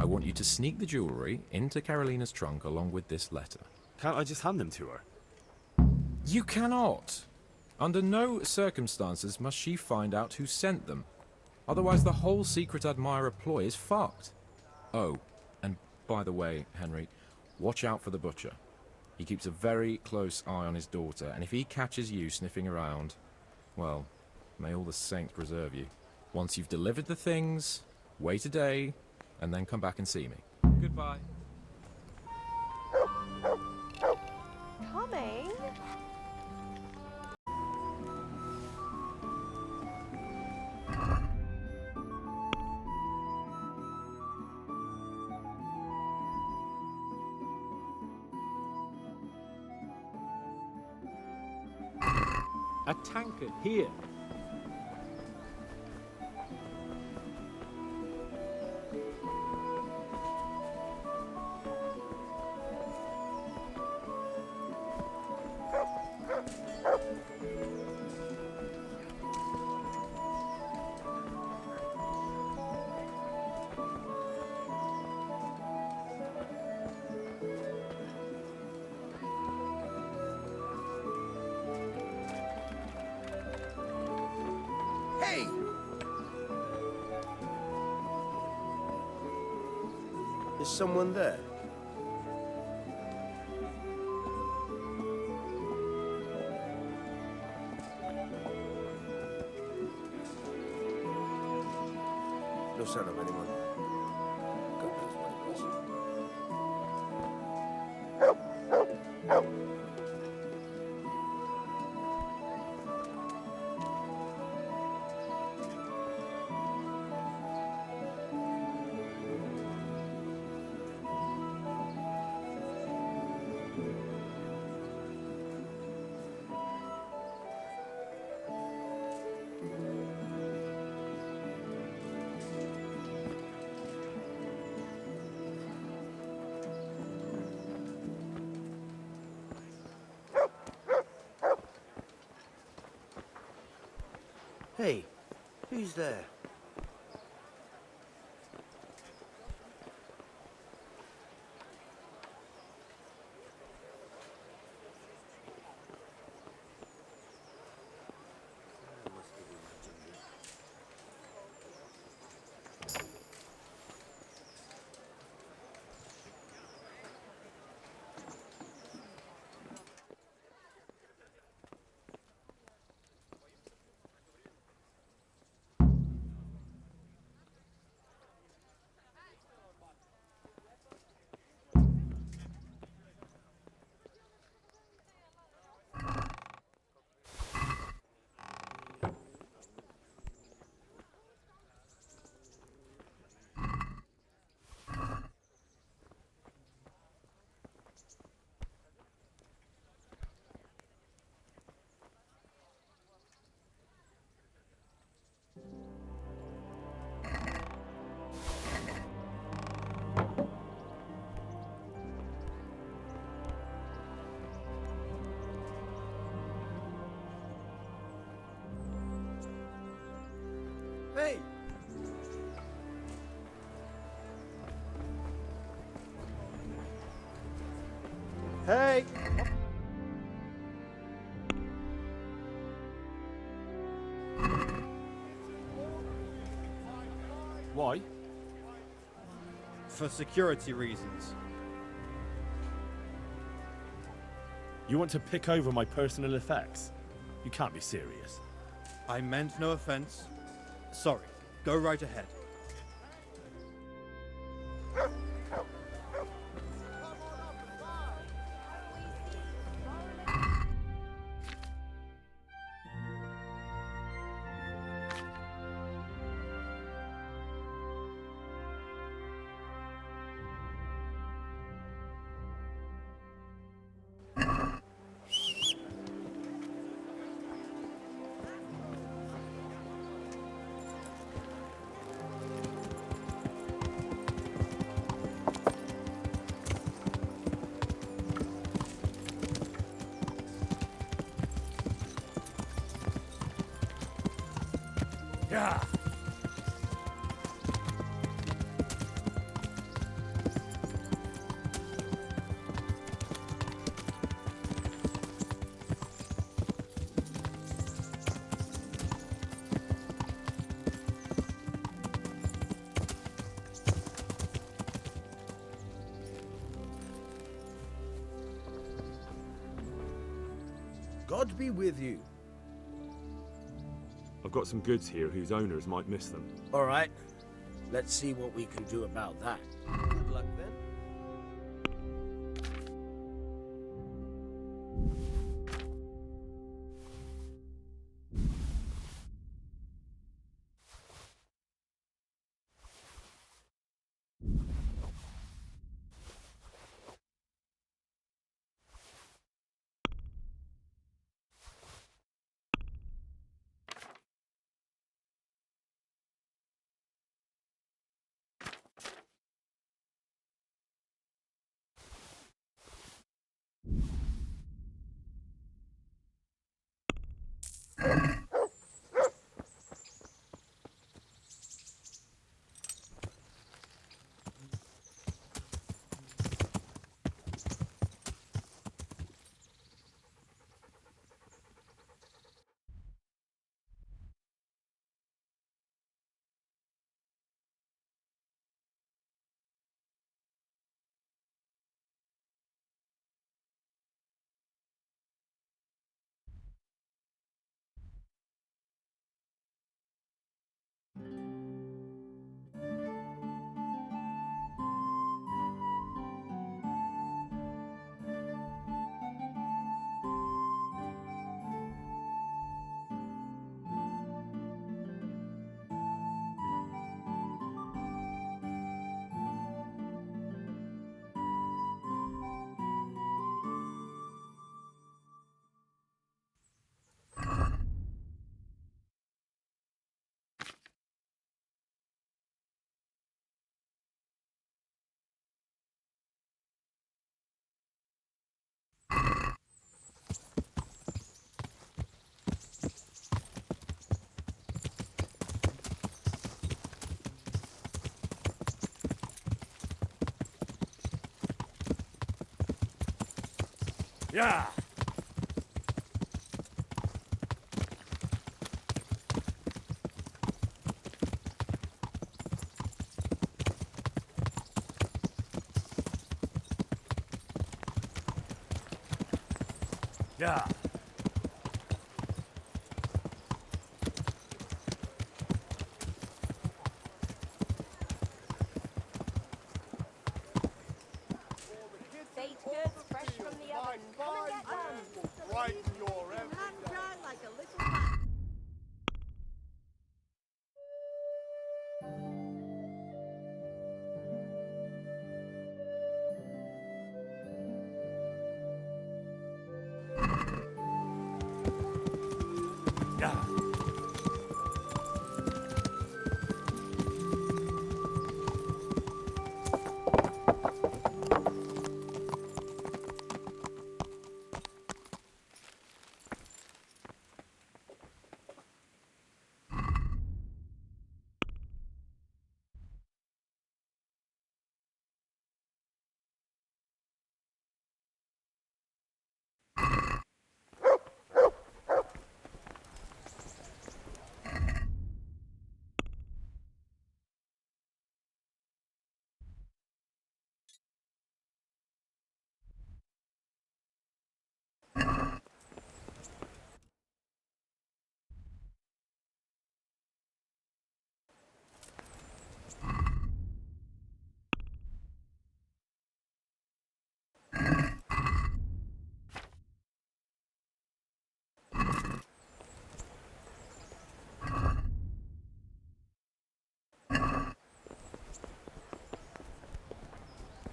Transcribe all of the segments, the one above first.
want you to sneak the jewellery into Carolina's trunk along with this letter. Can't I just hand them to her? You cannot! Under no circumstances must she find out who sent them. Otherwise the whole secret admirer ploy is fucked. Oh, and by the way, Henry, watch out for the butcher. He keeps a very close eye on his daughter, and if he catches you sniffing around, well, may all the saints preserve you. Once you've delivered the things, wait a day, and then come back and see me. Goodbye. Coming? A tankard here. Hey! Is someone there? No sign of anyone. God knows what it was. Hey, who's there? Hey! Hey! Why? For security reasons. You want to pick over my personal effects? You can't be serious. I meant no offense. Sorry. Go right ahead. God be with you. I've got some goods here whose owners might miss them. All right. Let's see what we can do about that. Good luck then. Yeah! Yeah! Baked goods fresh from the oven. Come and get them. Brighten your every Hand day. dry like a little lamb. Yeah!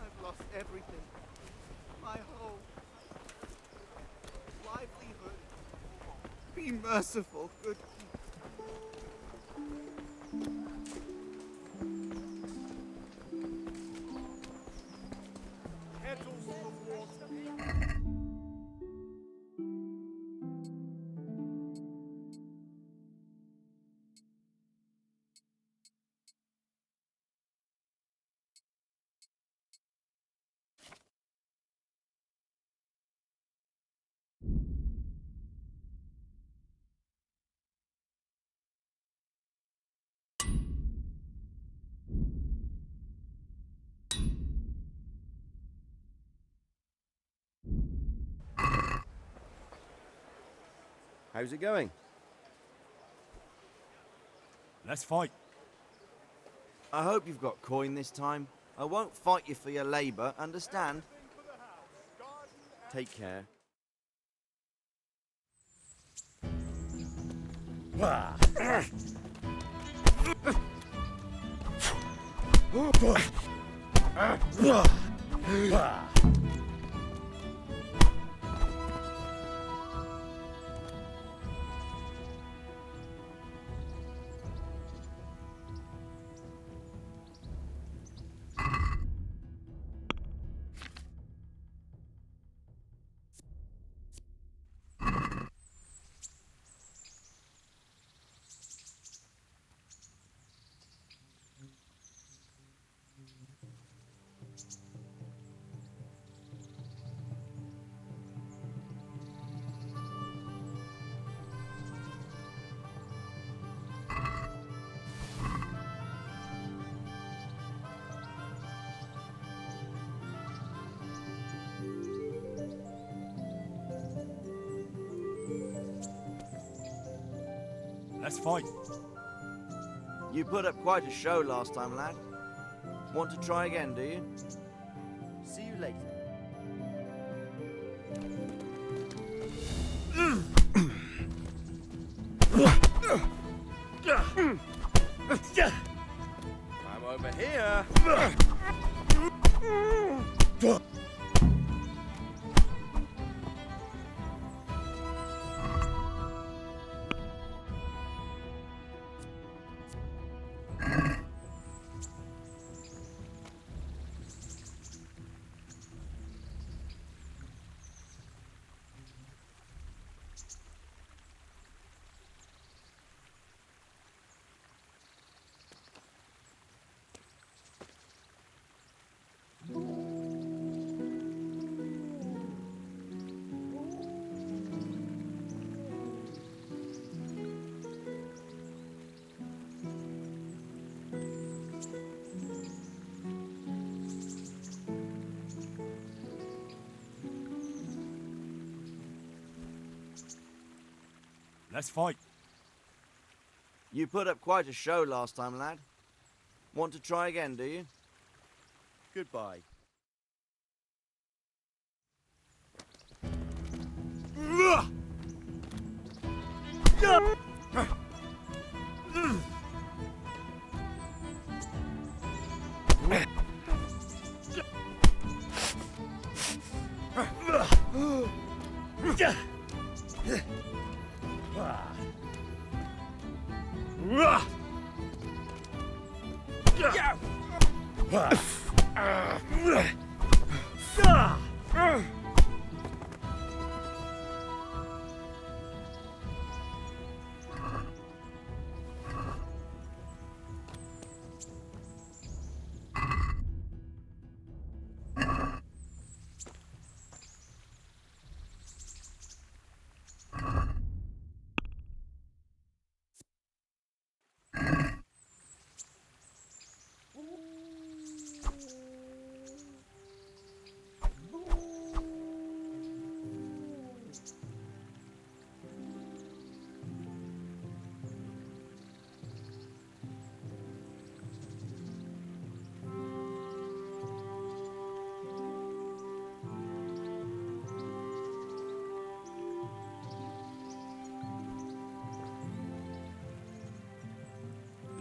I've lost everything. My home. Livelihood. Be merciful, good kettles of water. How's it going? Let's fight. I hope you've got coin this time. I won't fight you for your labour, understand? Take care. Let's fight. You put up quite a show last time, lad. Want to try again, do you? See you later. I'm over here. Let's fight. You put up quite a show last time, lad. Want to try again, do you? Goodbye.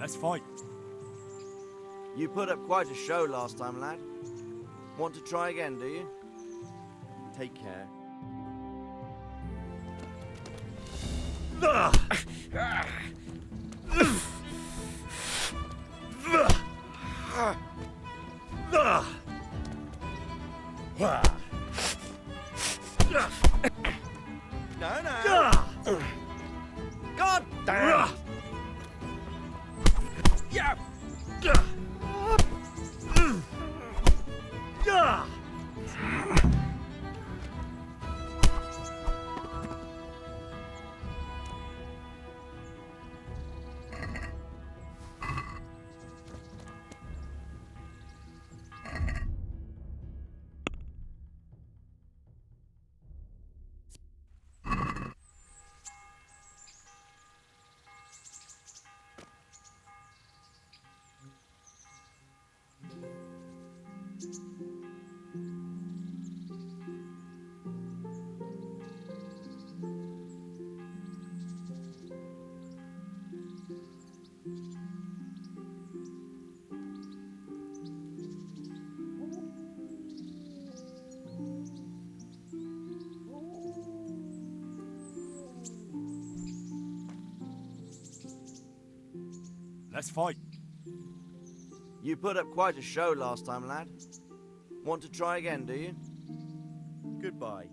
Let's fight. You put up quite a show last time, lad. Want to try again, do you? Take care. No. God damn! Yeah. Let's fight. You put up quite a show last time, lad. Want to try again, do you? Goodbye.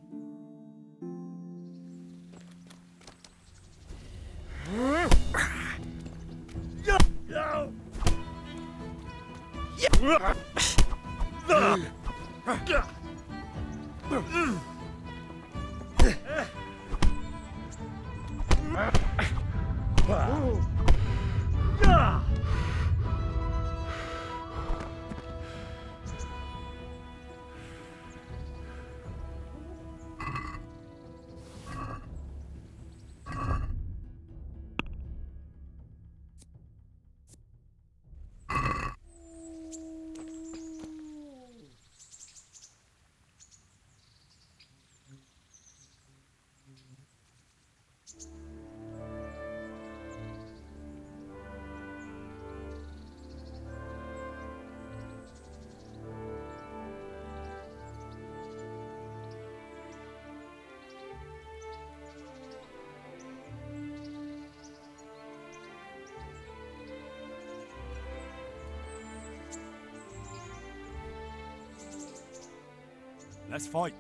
Let's fight.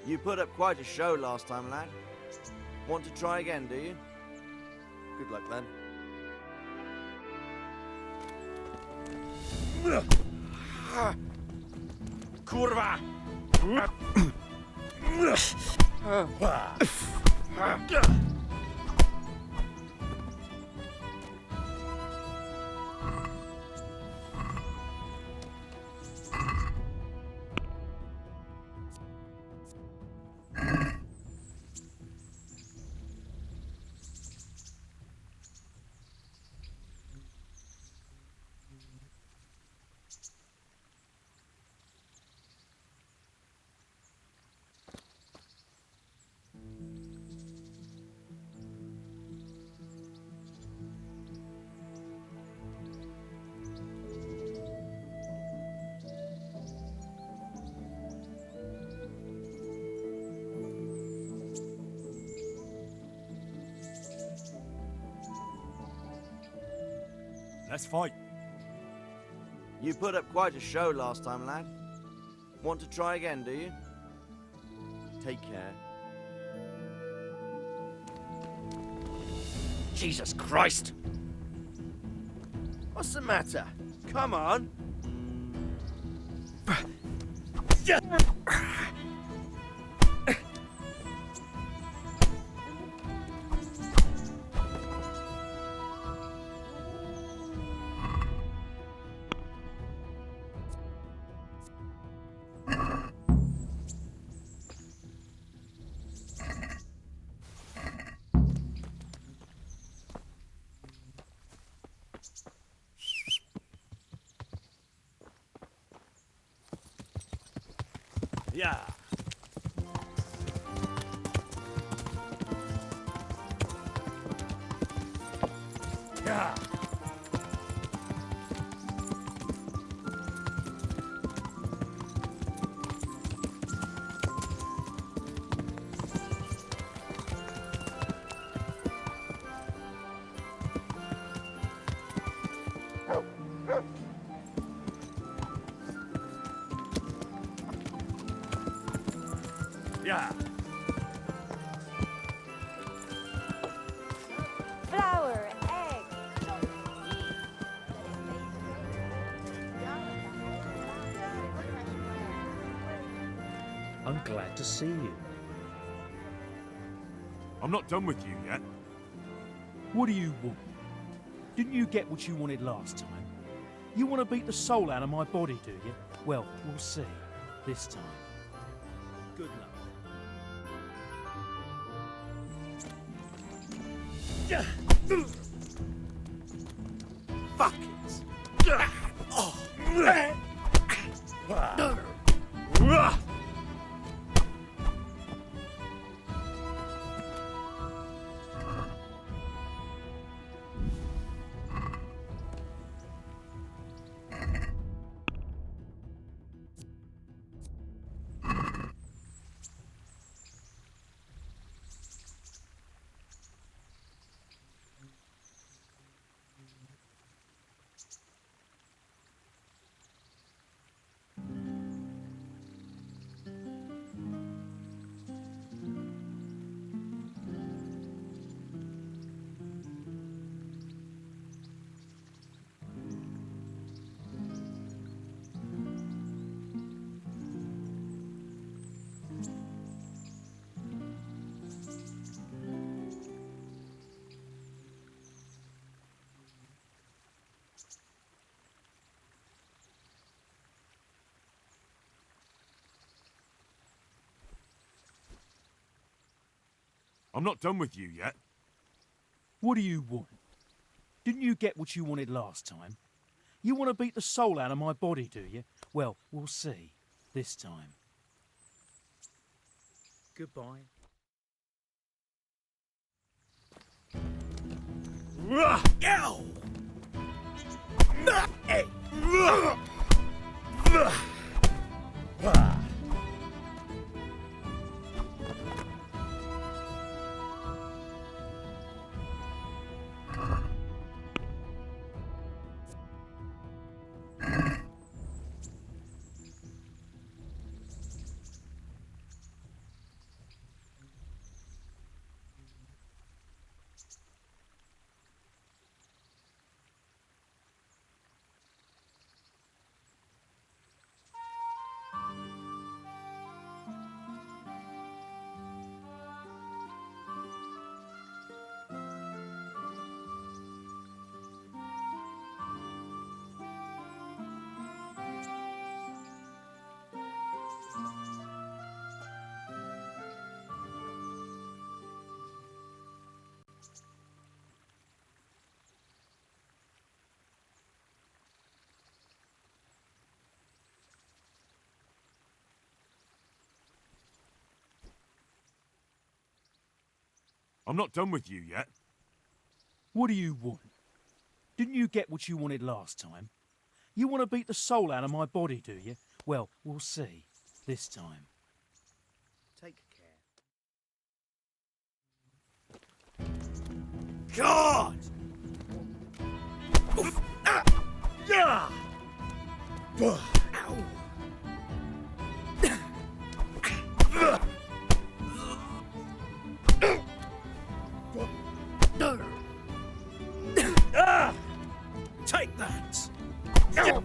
You put up quite a show last time, lad. Want to try again, do you? Good luck, lad. Kurwa! Let's fight. You put up quite a show last time, lad. Want to try again, do you? Take care. Jesus Christ! What's the matter? Come on. Yeah. Yeah. Yeah. Flour, egg, I'm glad to see you. I'm not done with you yet. What do you want? Didn't you get what you wanted last time? You want to beat the soul out of my body, do you? Well, we'll see. This time. Good luck. Fuck I'm not done with you yet. What do you want? Didn't you get what you wanted last time? You want to beat the soul out of my body, do you? Well, we'll see. This time. Goodbye. Ow! Hey! I'm not done with you yet. What do you want? Didn't you get what you wanted last time? You want to beat the soul out of my body, do you? Well, we'll see. This time. Take care. God! Oof. Ah! Yeah! Ow! Ah! Take that! Yeah.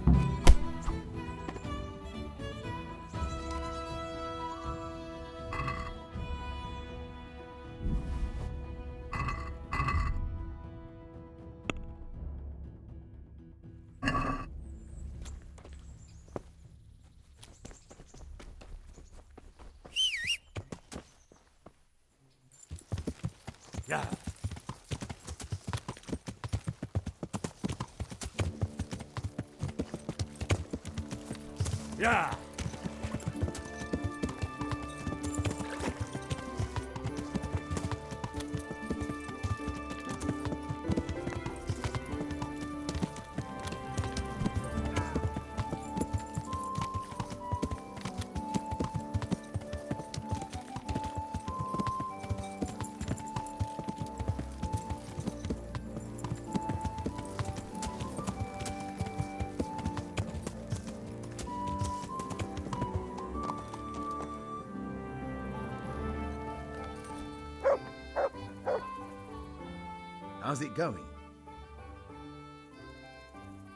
Yeah. How's it going?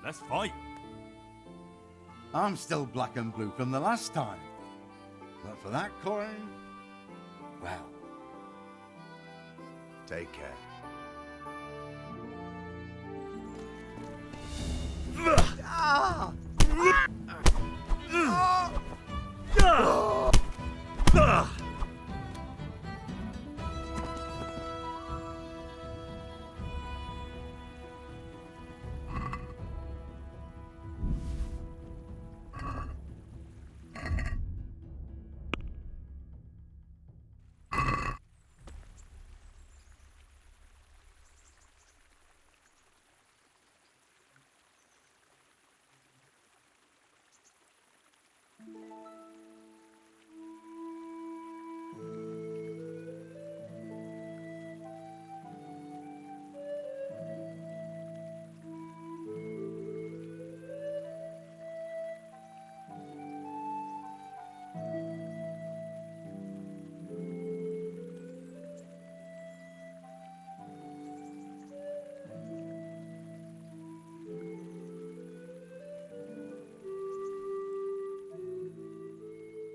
Let's fight. I'm still black and blue from the last time. But for that coin, well, take care.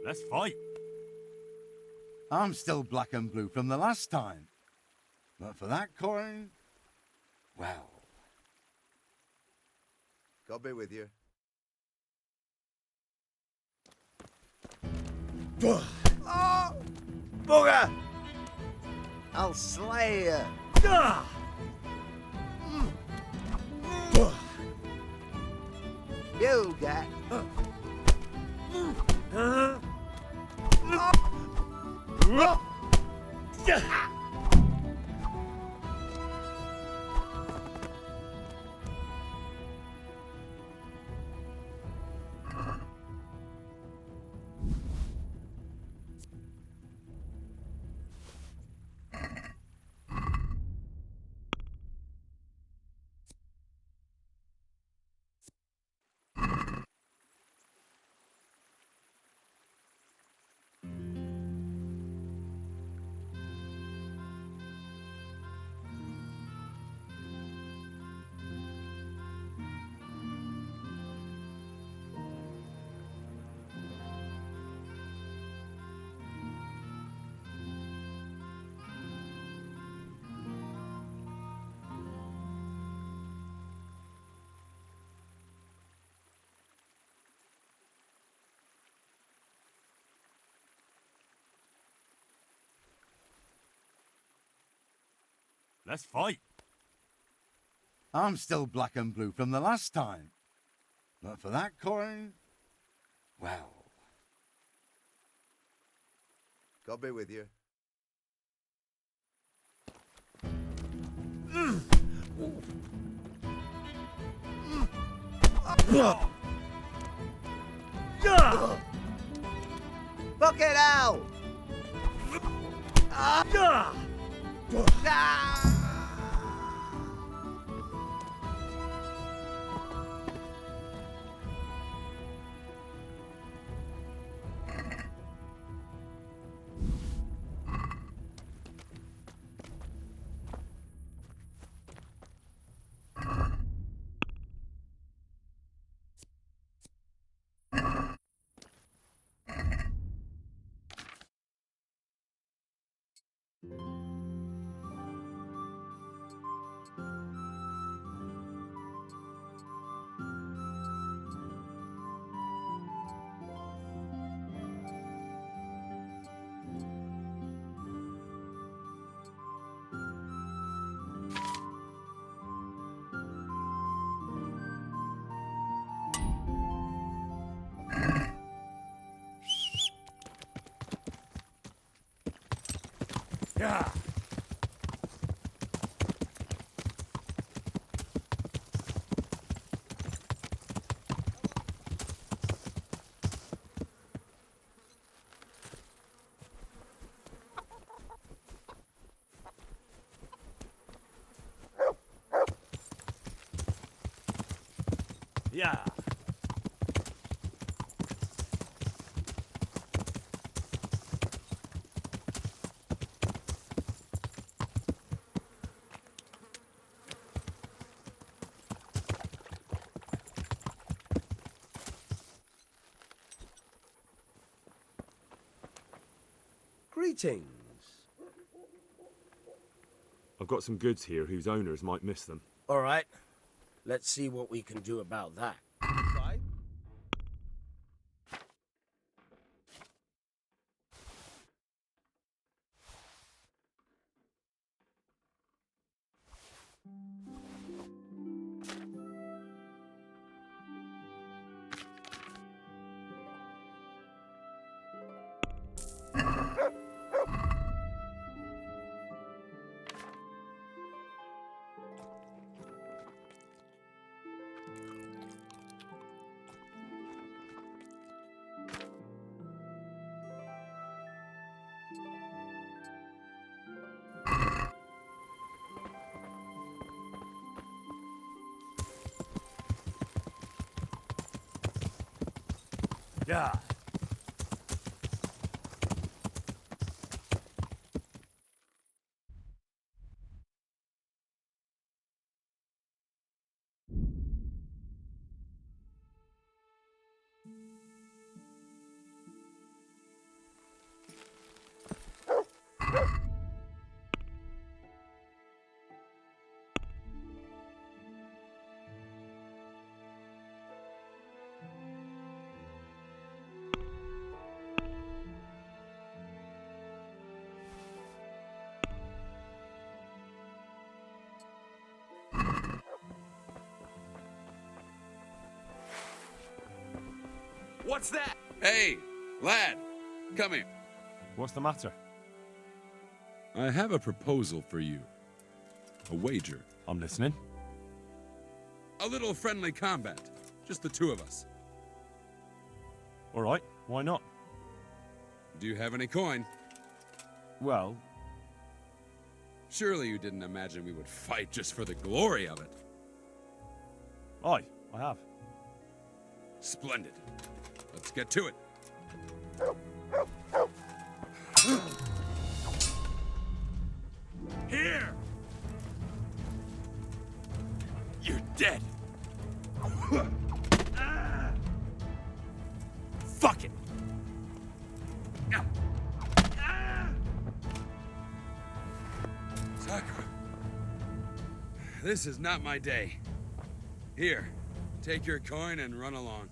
Let's fight. I'm still black and blue from the last time. But for that coin, well. God be with you. Oh! Bugger! I'll slay you. You get. Let's fight. I'm still black and blue from the last time. But for that coin, well. God be with you. Fuck it out! Ah! Yeah. Yeah. Greetings. I've got some goods here whose owners might miss them. All right. Let's see what we can do about that. Right? Yeah. What's that? Hey, lad, come here. What's the matter? I have a proposal for you. A wager. I'm listening. A little friendly combat. Just the two of us. All right, why not? Do you have any coin? Well, Surely you didn't imagine we would fight just for the glory of it. aye, I have. Splendid. Let's get to it. Here! You're dead. Fuck it! Sakura. This is not my day. Here, take your coin and run along.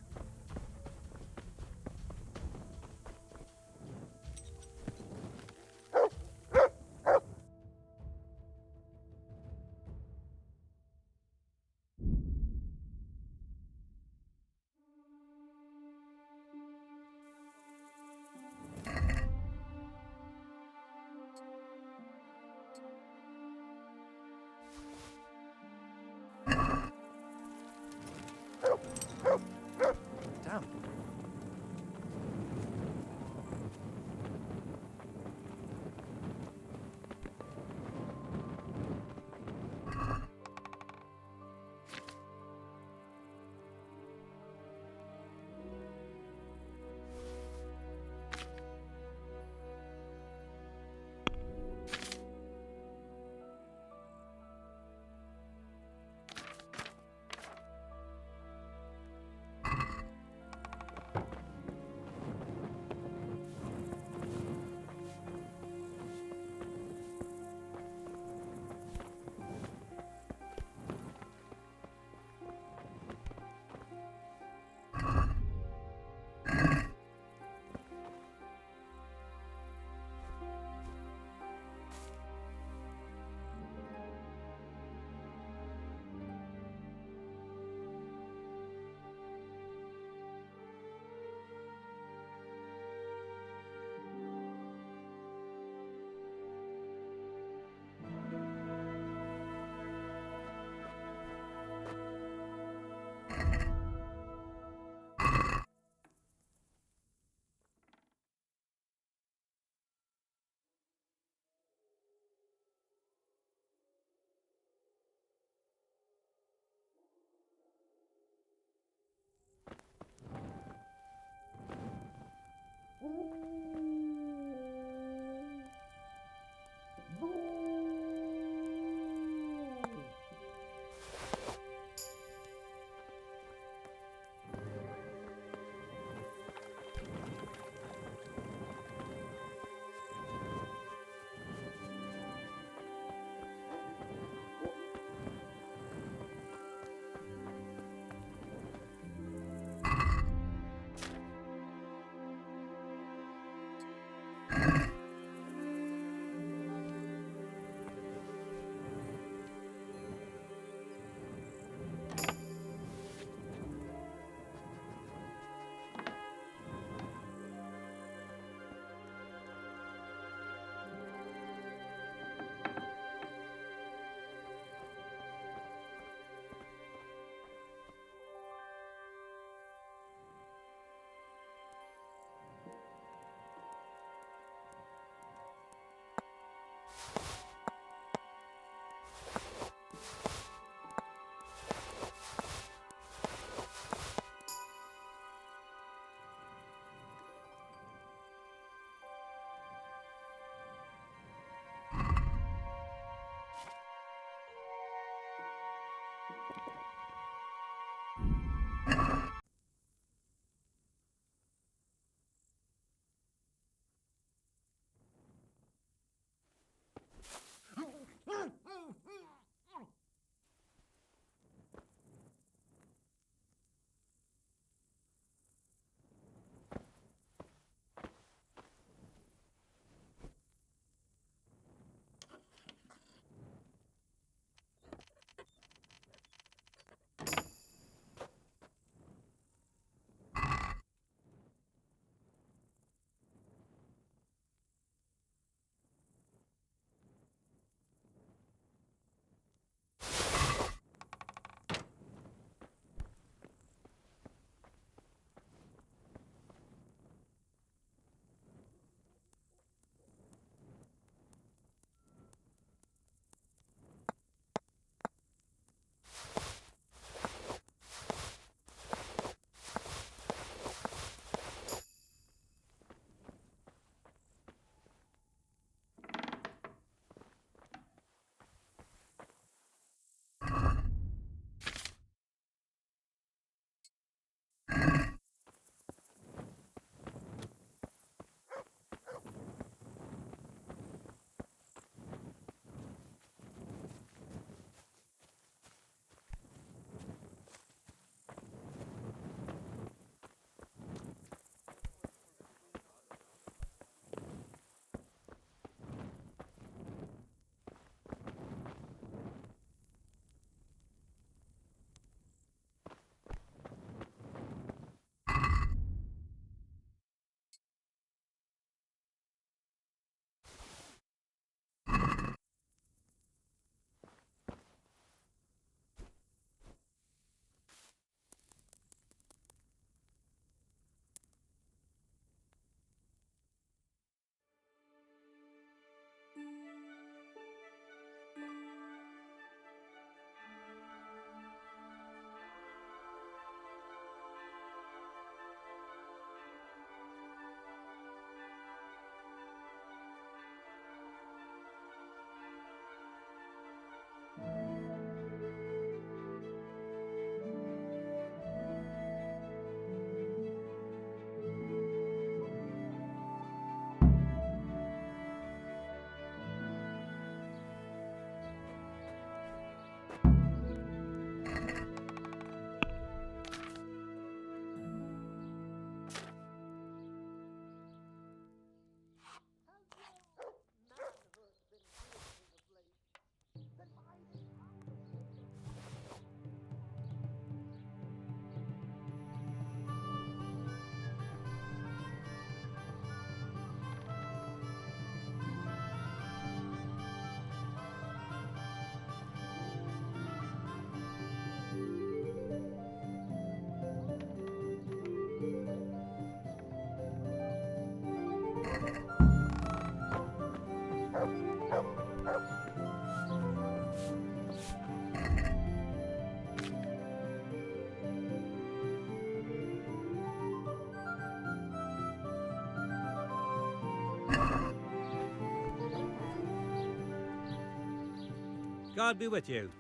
God be with you.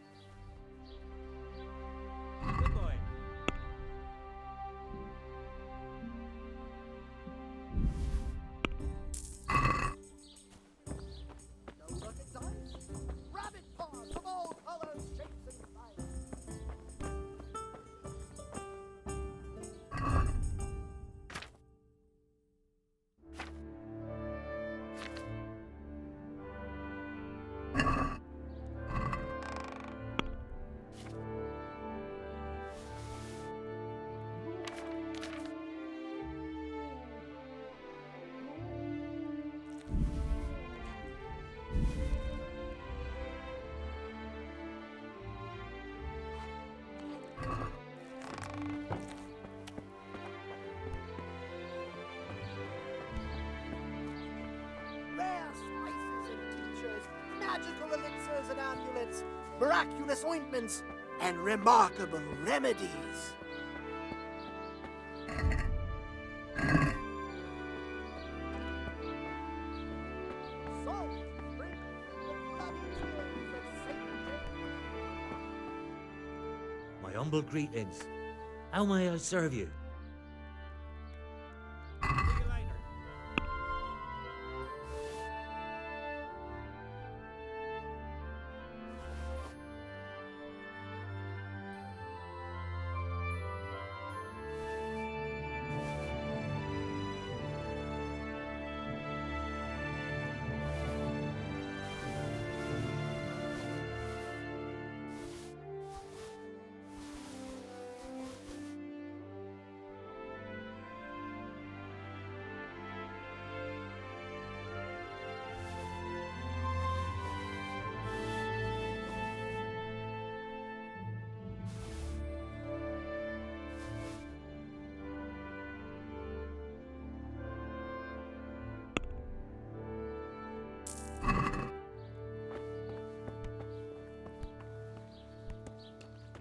Good boy. No bucket dice, rabbit paws of all colors, shapes, and sizes. Rare spices and tinctures, magical elixirs and amulets, miraculous ointments, and remarkable remedies. Salt sprinkled with the bloody tears of Saint James. My humble greetings. How may I serve you? See you later.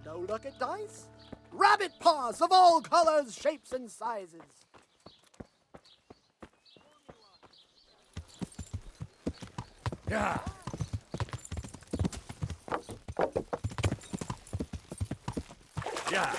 No luck at dice, rabbit paws of all colors, shapes, and sizes. Yeah. Yeah.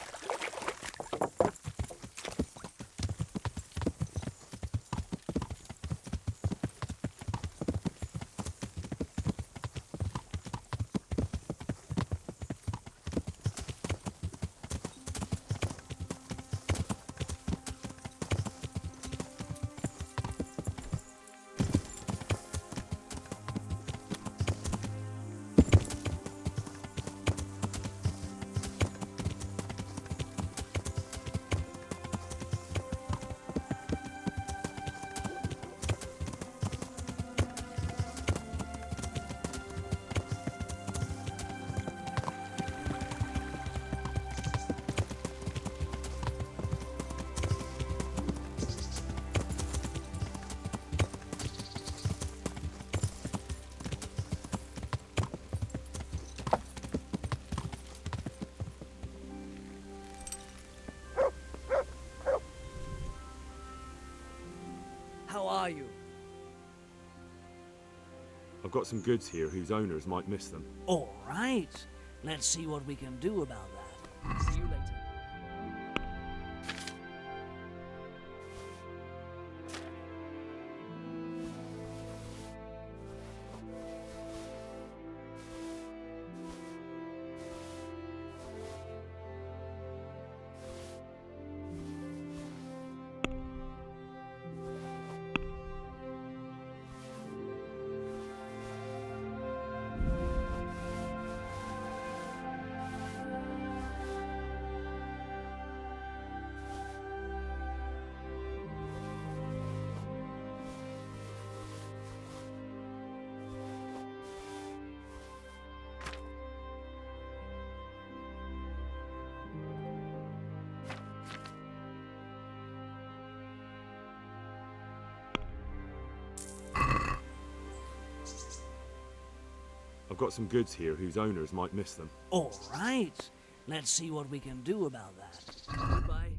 How are you? I've got some goods here whose owners might miss them. All right. Let's see what we can do about that. See you later. I've got some goods here whose owners might miss them. All right. Let's see what we can do about that. Goodbye.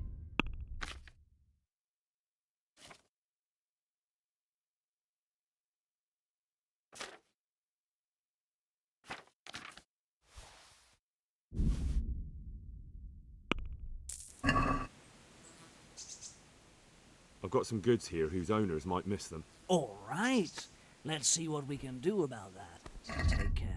I've got some goods here whose owners might miss them. All right. Let's see what we can do about that. Take care.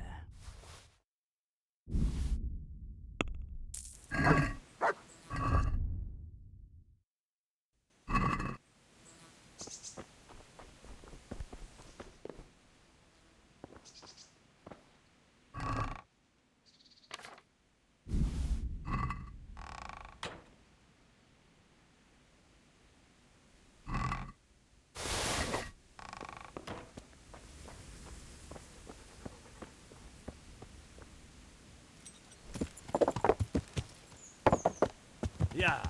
Yeah.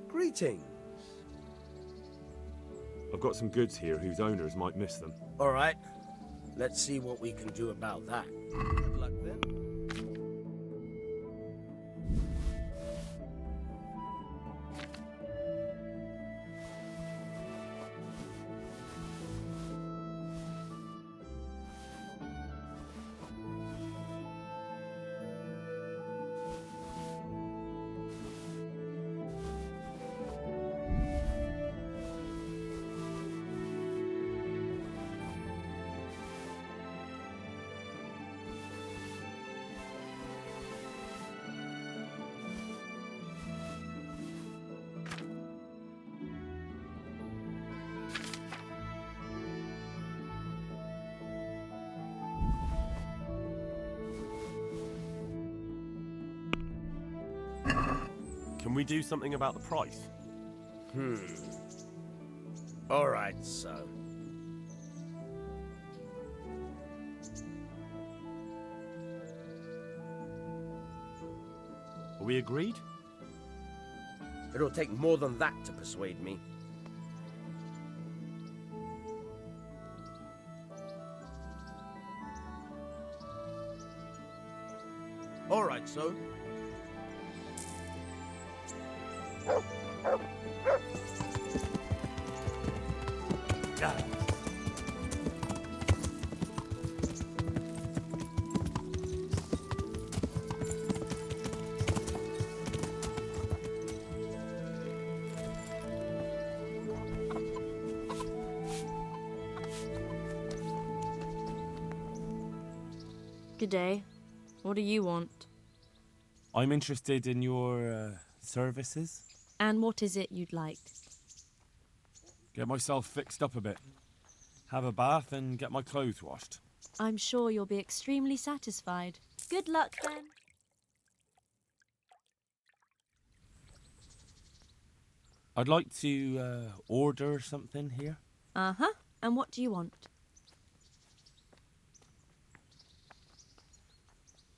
Greetings. I've got some goods here whose owners might miss them. All right. Let's see what we can do about that. Good luck then. Can we do something about the price? All right, so. Are we agreed? It'll take more than that to persuade me. All right, so. Good day. What do you want? I'm interested in your services. And what is it you'd like? Get myself fixed up a bit. Have a bath and get my clothes washed. I'm sure you'll be extremely satisfied. Good luck, then. I'd like to order something here. Uh-huh. And what do you want?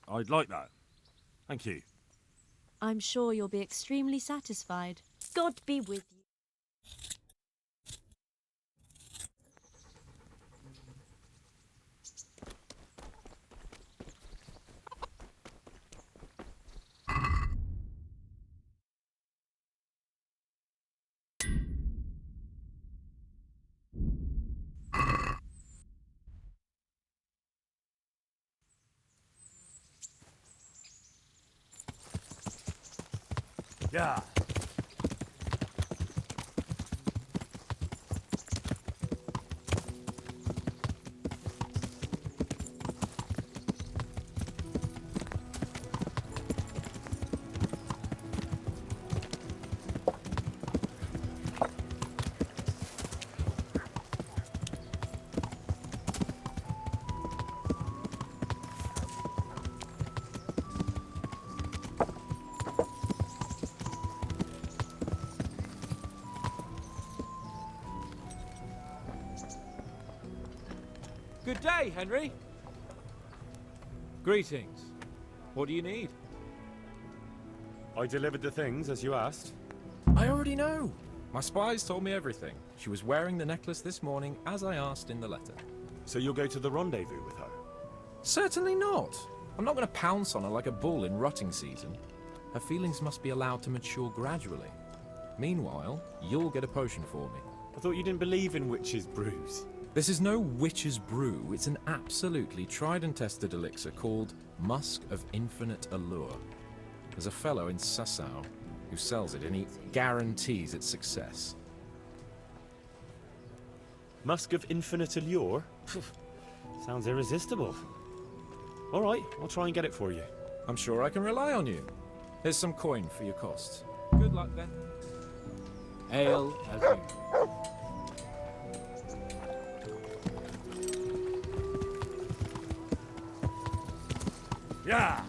I'd like that. Thank you. I'm sure you'll be extremely satisfied. God be with you. Yeah. Good day, Henry. Greetings. What do you need? I delivered the things as you asked. I already know. My spies told me everything. She was wearing the necklace this morning as I asked in the letter. So you'll go to the rendezvous with her? Certainly not. I'm not going to pounce on her like a bull in rutting season. Her feelings must be allowed to mature gradually. Meanwhile, you'll get a potion for me. I thought you didn't believe in witches' brews. This is no witch's brew. It's an absolutely tried and tested elixir called Musk of Infinite Allure. There's a fellow in Sasau who sells it and he guarantees its success. Musk of Infinite Allure? Sounds irresistible. All right, I'll try and get it for you. I'm sure I can rely on you. Here's some coin for your costs. Good luck then. Ale as usual. Yeah.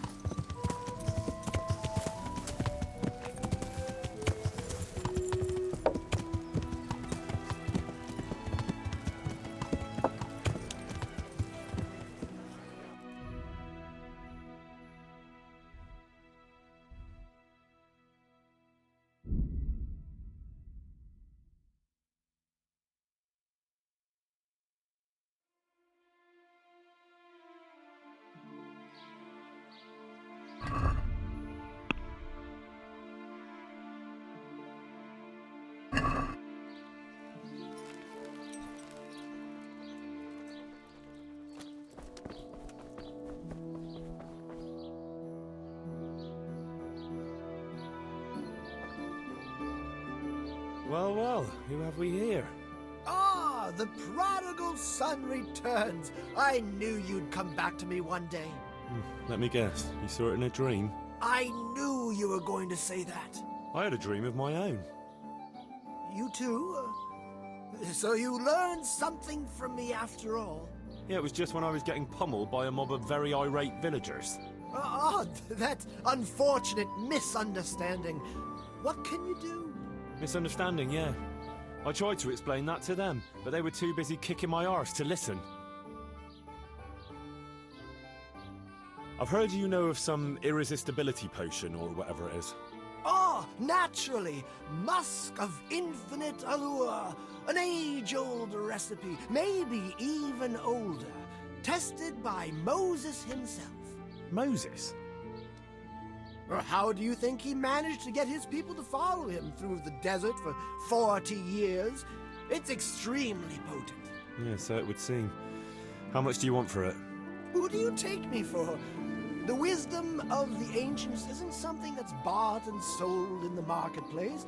Well, well, who have we here? Ah, the prodigal son returns. I knew you'd come back to me one day. Let me guess, you saw it in a dream? I knew you were going to say that. I had a dream of my own. You too? So you learned something from me after all? Yeah, it was just when I was getting pummeled by a mob of very irate villagers. That unfortunate misunderstanding. What can you do? Misunderstanding, yeah. I tried to explain that to them, but they were too busy kicking my arse to listen. I've heard you know of some irresistibility potion or whatever it is. Ah, naturally. Musk of Infinite Allure. An age-old recipe, maybe even older. Tested by Moses himself. Moses? How do you think he managed to get his people to follow him through the desert for 40 years? It's extremely potent. Yeah, so it would seem. How much do you want for it? Who do you take me for? The wisdom of the ancients isn't something that's bought and sold in the marketplace.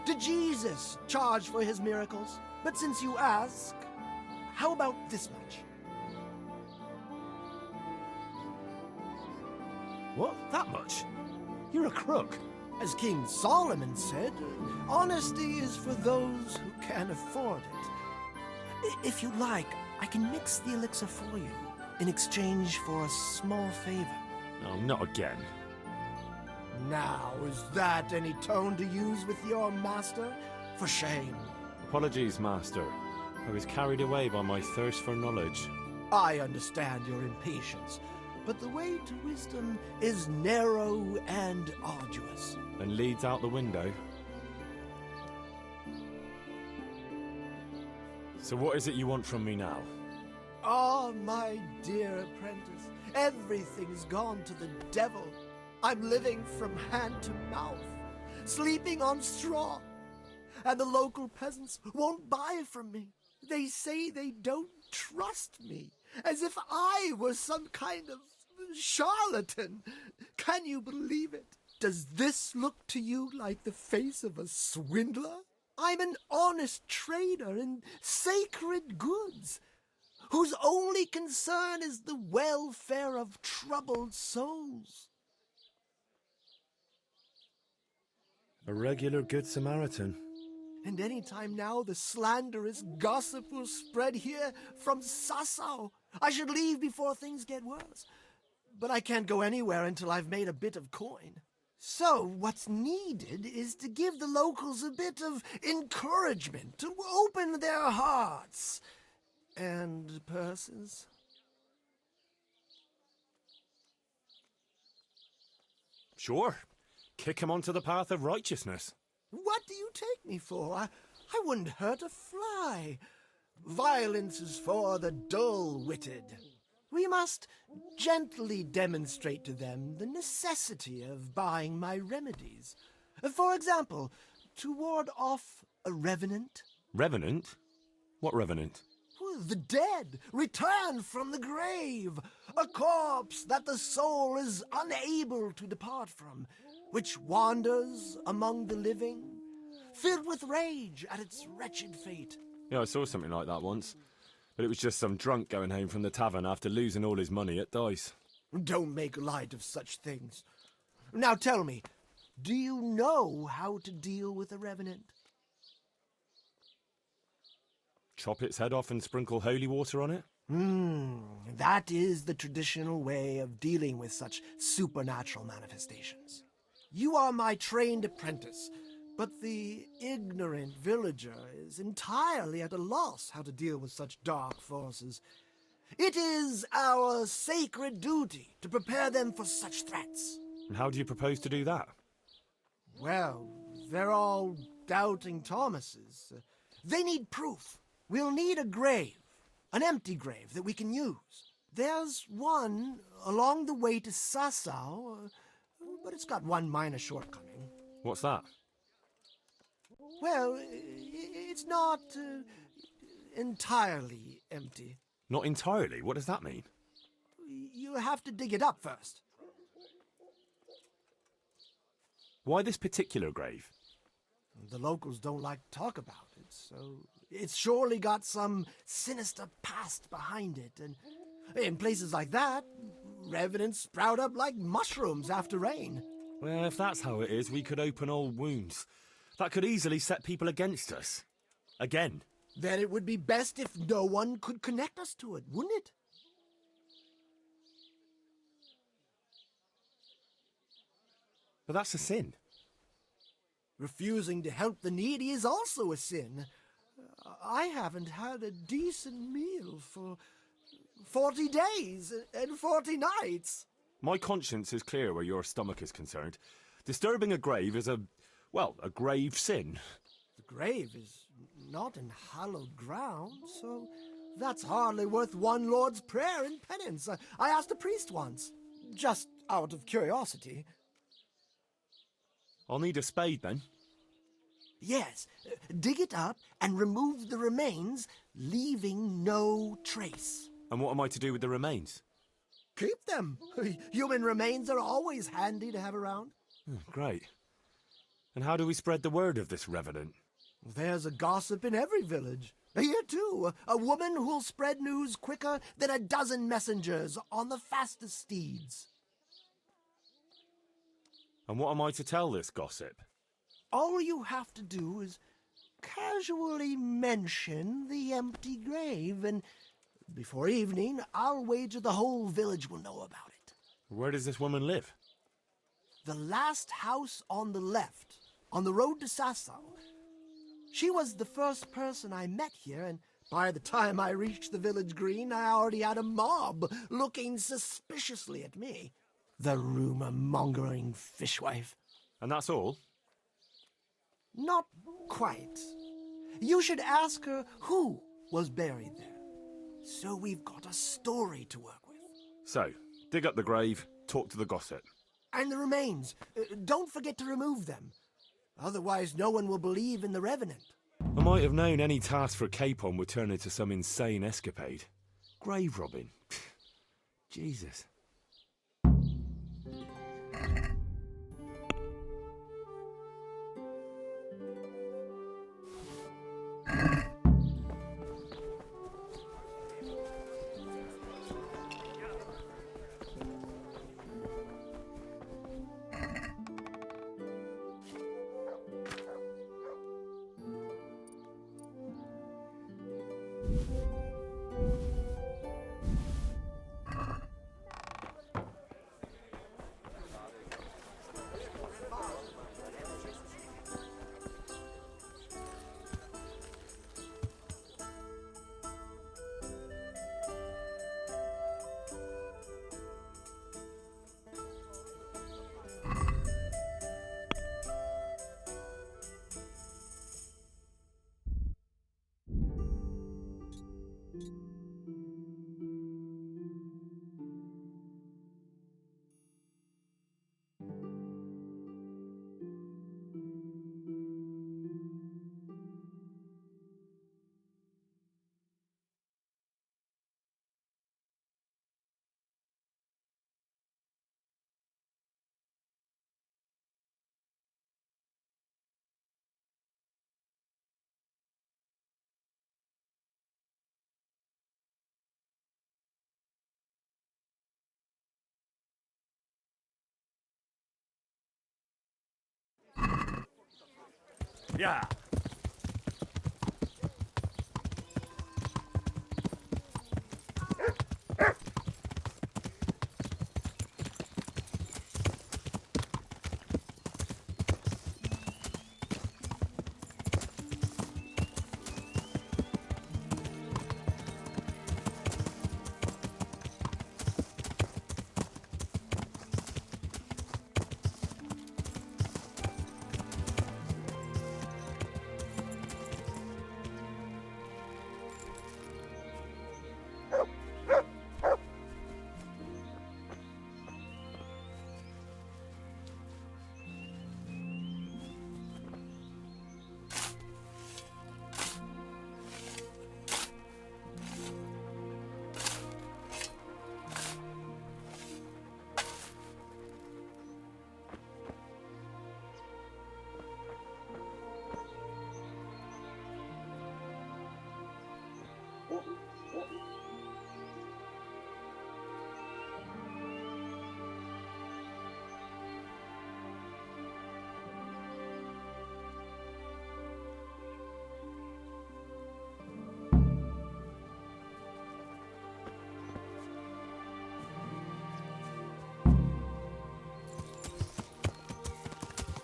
Did Jesus charge for his miracles? But since you ask, how about this much? What? That much? You're a crook. As King Solomon said, honesty is for those who can afford it. If you like, I can mix the elixir for you in exchange for a small favor. No, not again. Now, is that any tone to use with your master? For shame. Apologies, Master. I was carried away by my thirst for knowledge. I understand your impatience, but the way to wisdom is narrow and arduous. And leads out the window. So what is it you want from me now? Ah, my dear apprentice, everything's gone to the devil. I'm living from hand to mouth, sleeping on straw, and the local peasants won't buy from me. They say they don't trust me, as if I were some kind of charlatan. Can you believe it? Does this look to you like the face of a swindler? I'm an honest trader in sacred goods, whose only concern is the welfare of troubled souls. A regular Good Samaritan. And any time now the slanderous gossip will spread here from Sasau. I should leave before things get worse. But I can't go anywhere until I've made a bit of coin. So what's needed is to give the locals a bit of encouragement, to open their hearts and purses. Sure. Kick him onto the path of righteousness. What do you take me for? I wouldn't hurt a fly. Violence is for the dull-witted. We must gently demonstrate to them the necessity of buying my remedies. For example, to ward off a revenant. Revenant? What revenant? The dead, returned from the grave. A corpse that the soul is unable to depart from, which wanders among the living, filled with rage at its wretched fate. Yeah, I saw something like that once. But it was just some drunk going home from the tavern after losing all his money at dice. Don't make light of such things. Now tell me, do you know how to deal with a revenant? Chop its head off and sprinkle holy water on it? That is the traditional way of dealing with such supernatural manifestations. You are my trained apprentice, but the ignorant villager is entirely at a loss how to deal with such dark forces. It is our sacred duty to prepare them for such threats. And how do you propose to do that? Well, they're all doubting Thomases. They need proof. We'll need a grave, an empty grave that we can use. There's one along the way to Sasau, but it's got one minor shortcoming. What's that? Well, it's not entirely empty. Not entirely? What does that mean? You have to dig it up first. Why this particular grave? The locals don't like to talk about it, so it's surely got some sinister past behind it. And in places like that, revenants sprout up like mushrooms after rain. Well, if that's how it is, we could open old wounds. That could easily set people against us. Again. Then it would be best if no one could connect us to it, wouldn't it? But that's a sin. Refusing to help the needy is also a sin. I haven't had a decent meal for 40 days and 40 nights. My conscience is clear where your stomach is concerned. Disturbing a grave is a grave sin. The grave is not in hallowed ground, so that's hardly worth one Lord's Prayer and penance. I asked a priest once, just out of curiosity. I'll need a spade then. Yes, dig it up and remove the remains, leaving no trace. And what am I to do with the remains? Keep them. Human remains are always handy to have around. Great. And how do we spread the word of this revenant? There's a gossip in every village. Here, too, a woman who'll spread news quicker than a dozen messengers on the fastest steeds. And what am I to tell this gossip? All you have to do is casually mention the empty grave, and before evening, I'll wager the whole village will know about it. Where does this woman live? The last house on the left, on the road to Sasau. She was the first person I met here, and by the time I reached the village green, I already had a mob looking suspiciously at me. The rumor-mongering fishwife. And that's all? Not quite. You should ask her who was buried there. So we've got a story to work with. So, dig up the grave, talk to the gossip. And the remains. Don't forget to remove them. Otherwise, no one will believe in the revenant. I might have known any task for Capon would turn into some insane escapade. Grave robbing. Jesus. Yeah.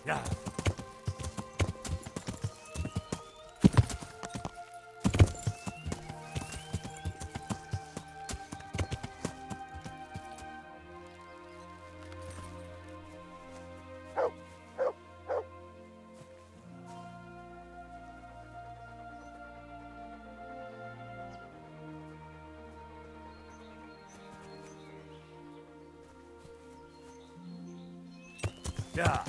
Yeah. Yeah.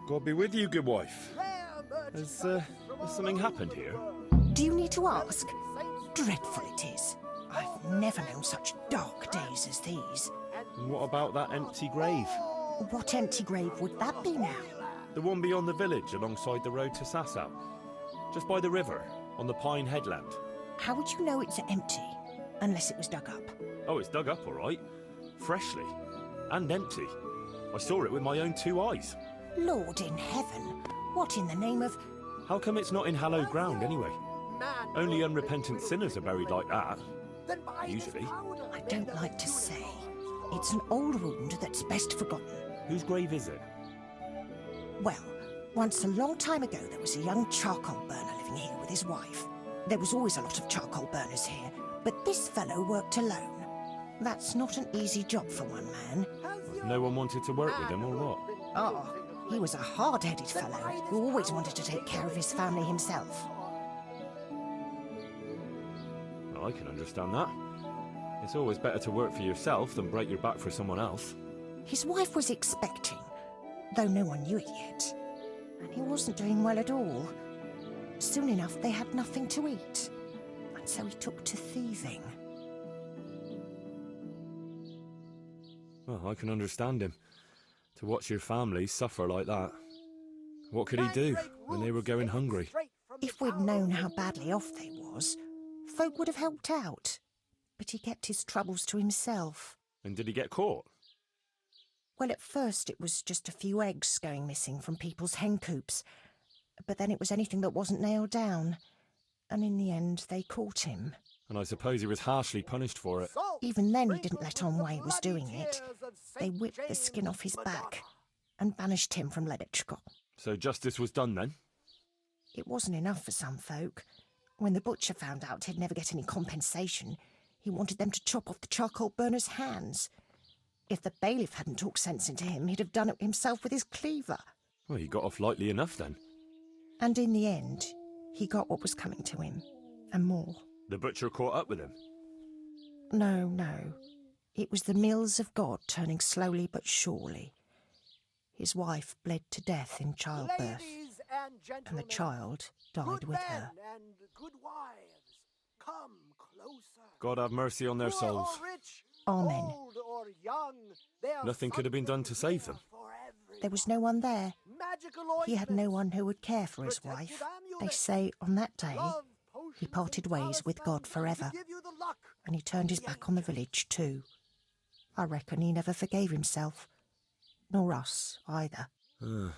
God be with you, good wife. Has something happened here? Do you need to ask? Dreadful it is. I've never known such dark days as these. And what about that empty grave? What empty grave would that be now? The one beyond the village, alongside the road to Sasau. Just by the river, on the Pine Headland. How would you know it's empty? Unless it was dug up. Oh, it's dug up, all right. Freshly. And empty. I saw it with my own two eyes. Lord in heaven, what in the name of... How come it's not in hallowed ground anyway? Only unrepentant sinners are buried like that. Usually. I don't like to say. It's an old wound that's best forgotten. Whose grave is it? Well, once a long time ago there was a young charcoal burner living here with his wife. There was always a lot of charcoal burners here, but this fellow worked alone. That's not an easy job for one man. No one wanted to work with him, or what? Oh, he was a hard-headed fellow who always wanted to take care of his family himself. Well, I can understand that. It's always better to work for yourself than break your back for someone else. His wife was expecting, though no one knew it yet. And he wasn't doing well at all. Soon enough, they had nothing to eat. And so he took to thieving. Well, I can understand him. To watch your family suffer like that. What could he do when they were going hungry? If we'd known how badly off they was, folk would have helped out. But he kept his troubles to himself. And did he get caught? Well, at first it was just a few eggs going missing from people's hen coops. But then it was anything that wasn't nailed down. And in the end, they caught him. And I suppose he was harshly punished for it. Even then, he didn't let on why he was doing it. They whipped the skin off his back and banished him from Leditchko. So justice was done then? It wasn't enough for some folk. When the butcher found out he'd never get any compensation, he wanted them to chop off the charcoal burner's hands. If the bailiff hadn't talked sense into him, he'd have done it himself with his cleaver. Well, he got off lightly enough then. And in the end, he got what was coming to him, and more. The butcher caught up with him? No. It was the mills of God turning slowly but surely. His wife bled to death in childbirth, and the child died with her. God have mercy on their souls. Amen. Nothing could have been done to save them. There was no one there. He had no one who would care for his wife. They say on that day, he parted ways with God forever, and he turned his back on the village too. I reckon he never forgave himself, nor us either. The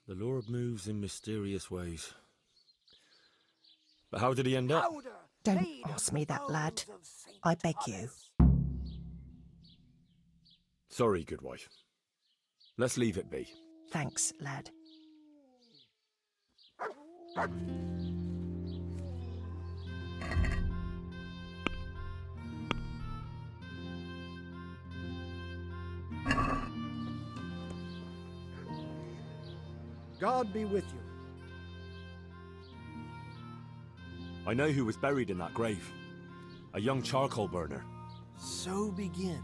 Lord moves in mysterious ways. But how did he end up? Don't ask me that, lad. I beg you. Sorry, good wife. Let's leave it be. Thanks, lad. God be with you. I know who was buried in that grave. A young charcoal burner. So begins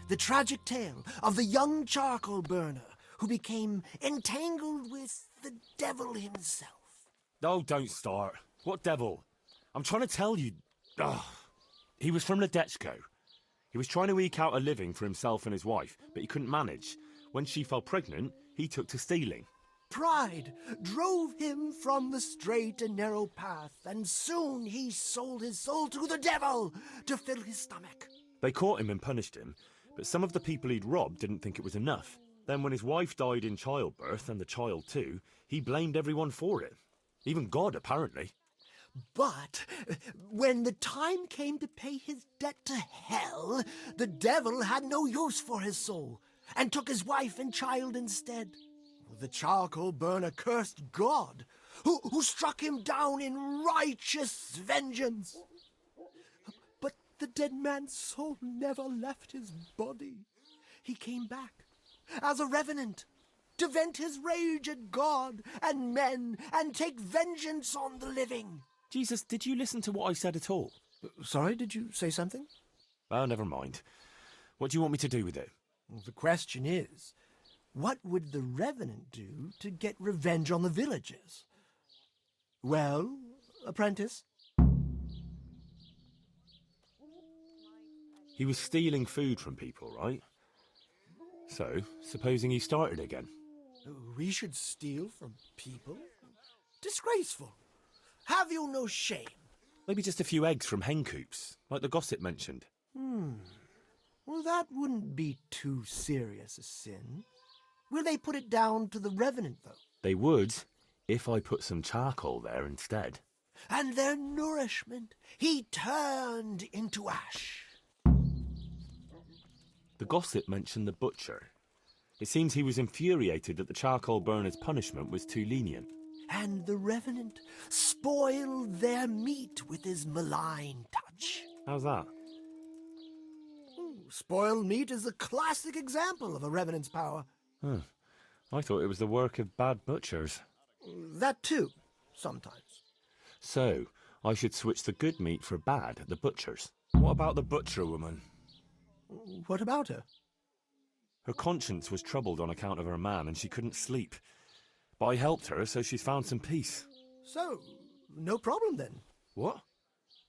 the tragic tale of the young charcoal burner who became entangled with the devil himself. Oh, don't start. What devil? I'm trying to tell you. Ugh. He was from Ledetchko. He was trying to eke out a living for himself and his wife, but he couldn't manage. When she fell pregnant, he took to stealing. Pride drove him from the straight and narrow path, and soon he sold his soul to the devil to fill his stomach. They caught him and punished him, but some of the people he'd robbed didn't think it was enough. Then when his wife died in childbirth, and the child too, he blamed everyone for it. Even God, apparently. But when the time came to pay his debt to hell, the devil had no use for his soul, and took his wife and child instead. The charcoal burner cursed God, who struck him down in righteous vengeance. But the dead man's soul never left his body. He came back as a revenant to vent his rage at God and men and take vengeance on the living. Jesus, did you listen to what I said at all? Sorry, did you say something? Well, never mind. What do you want me to do with it? Well, the question is, what would the revenant do to get revenge on the villagers? Well, apprentice? He was stealing food from people, right? So, supposing he started again? We should steal from people? Disgraceful. Have you no shame? Maybe just a few eggs from hen coops, like the gossip mentioned. Well, that wouldn't be too serious a sin. Will they put it down to the Revenant, though? They would, if I put some charcoal there instead. And their nourishment he turned into ash. The gossip mentioned the butcher. It seems he was infuriated that the charcoal burner's punishment was too lenient. And the Revenant spoiled their meat with his malign touch. How's that? Spoiled meat is a classic example of a Revenant's power. Huh. I thought it was the work of bad butchers. That too, sometimes. So, I should switch the good meat for bad at the butcher's. What about the butcher woman? What about her? Her conscience was troubled on account of her man and she couldn't sleep. But I helped her, so she's found some peace. So, no problem then. What?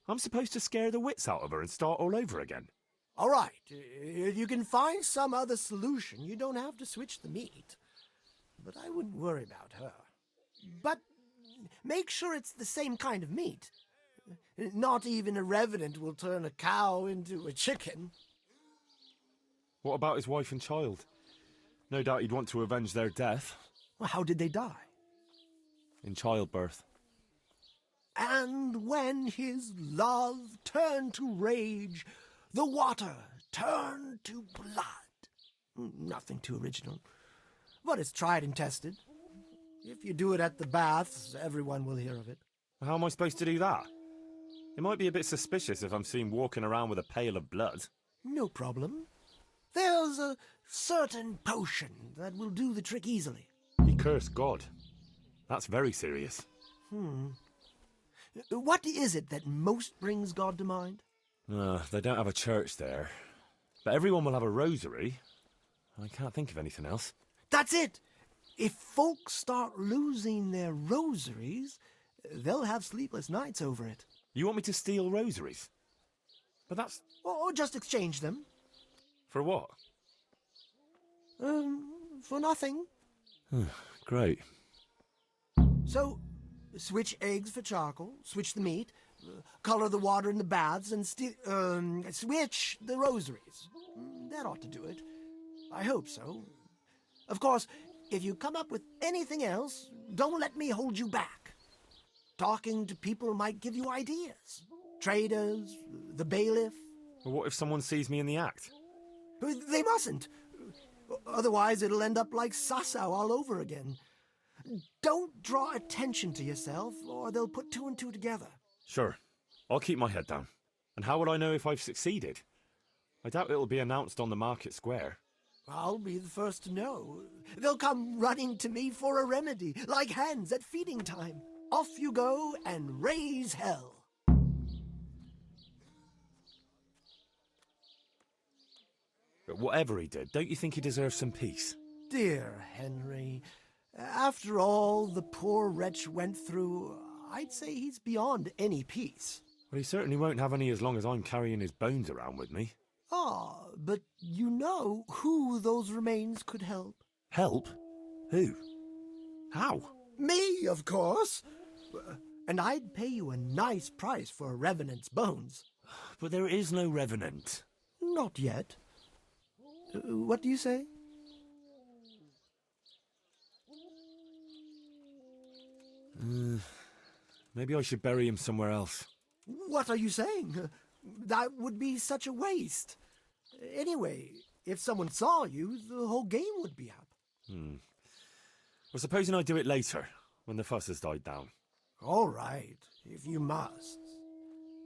I'm supposed to scare the wits out of her and start all over again? All right, if you can find some other solution, you don't have to switch the meat. But I wouldn't worry about her. But make sure it's the same kind of meat. Not even a Revenant will turn a cow into a chicken. What about his wife and child? No doubt he'd want to avenge their death. Well, how did they die? In childbirth. And when his love turned to rage, the water turned to blood. Nothing too original. But it's tried and tested. If you do it at the baths, everyone will hear of it. How am I supposed to do that? It might be a bit suspicious if I'm seen walking around with a pail of blood. No problem. There's a certain potion that will do the trick easily. He cursed God. That's very serious. What is it that most brings God to mind? They don't have a church there. But everyone will have a rosary. I can't think of anything else. That's it! If folks start losing their rosaries, they'll have sleepless nights over it. You want me to steal rosaries? But that's... Or just exchange them. For what? For nothing. Great. So, switch eggs for charcoal, switch the meat, color the water in the baths, and switch the rosaries. That ought to do it. I hope so. Of course, if you come up with anything else, don't let me hold you back. Talking to people might give you ideas. Traders, the bailiff. Well, what if someone sees me in the act? They mustn't. Otherwise, it'll end up like Sasau all over again. Don't draw attention to yourself, or they'll put two and two together. Sure. I'll keep my head down. And how will I know if I've succeeded? I doubt it'll be announced on the market square. I'll be the first to know. They'll come running to me for a remedy, like hens at feeding time. Off you go and raise hell. But whatever he did, don't you think he deserves some peace? Dear Henry, after all the poor wretch went through, I'd say he's beyond any peace. Well, he certainly won't have any as long as I'm carrying his bones around with me. Ah, but you know who those remains could help. Help? Who? How? Me, of course. And I'd pay you a nice price for a Revenant's bones. But there is no Revenant. Not yet. What do you say? Maybe I should bury him somewhere else. What are you saying? That would be such a waste. Anyway, if someone saw you, the whole game would be up. Well, supposing I do it later, when the fuss has died down. All right, if you must.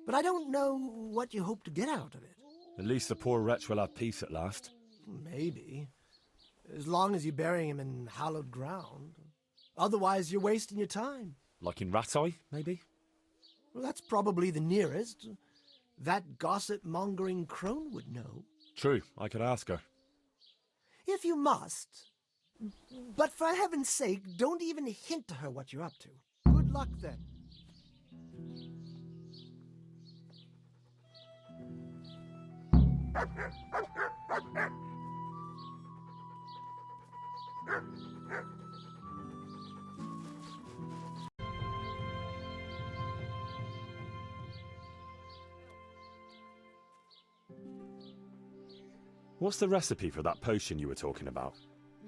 But I don't know what you hope to get out of it. At least the poor wretch will have peace at last. Maybe. As long as you bury him in hallowed ground. Otherwise, you're wasting your time. Like in Rattay, maybe? Well, that's probably the nearest. That gossip-mongering crone would know. True, I could ask her. If you must. But for heaven's sake, don't even hint to her what you're up to. Good luck, then. What's the recipe for that potion you were talking about?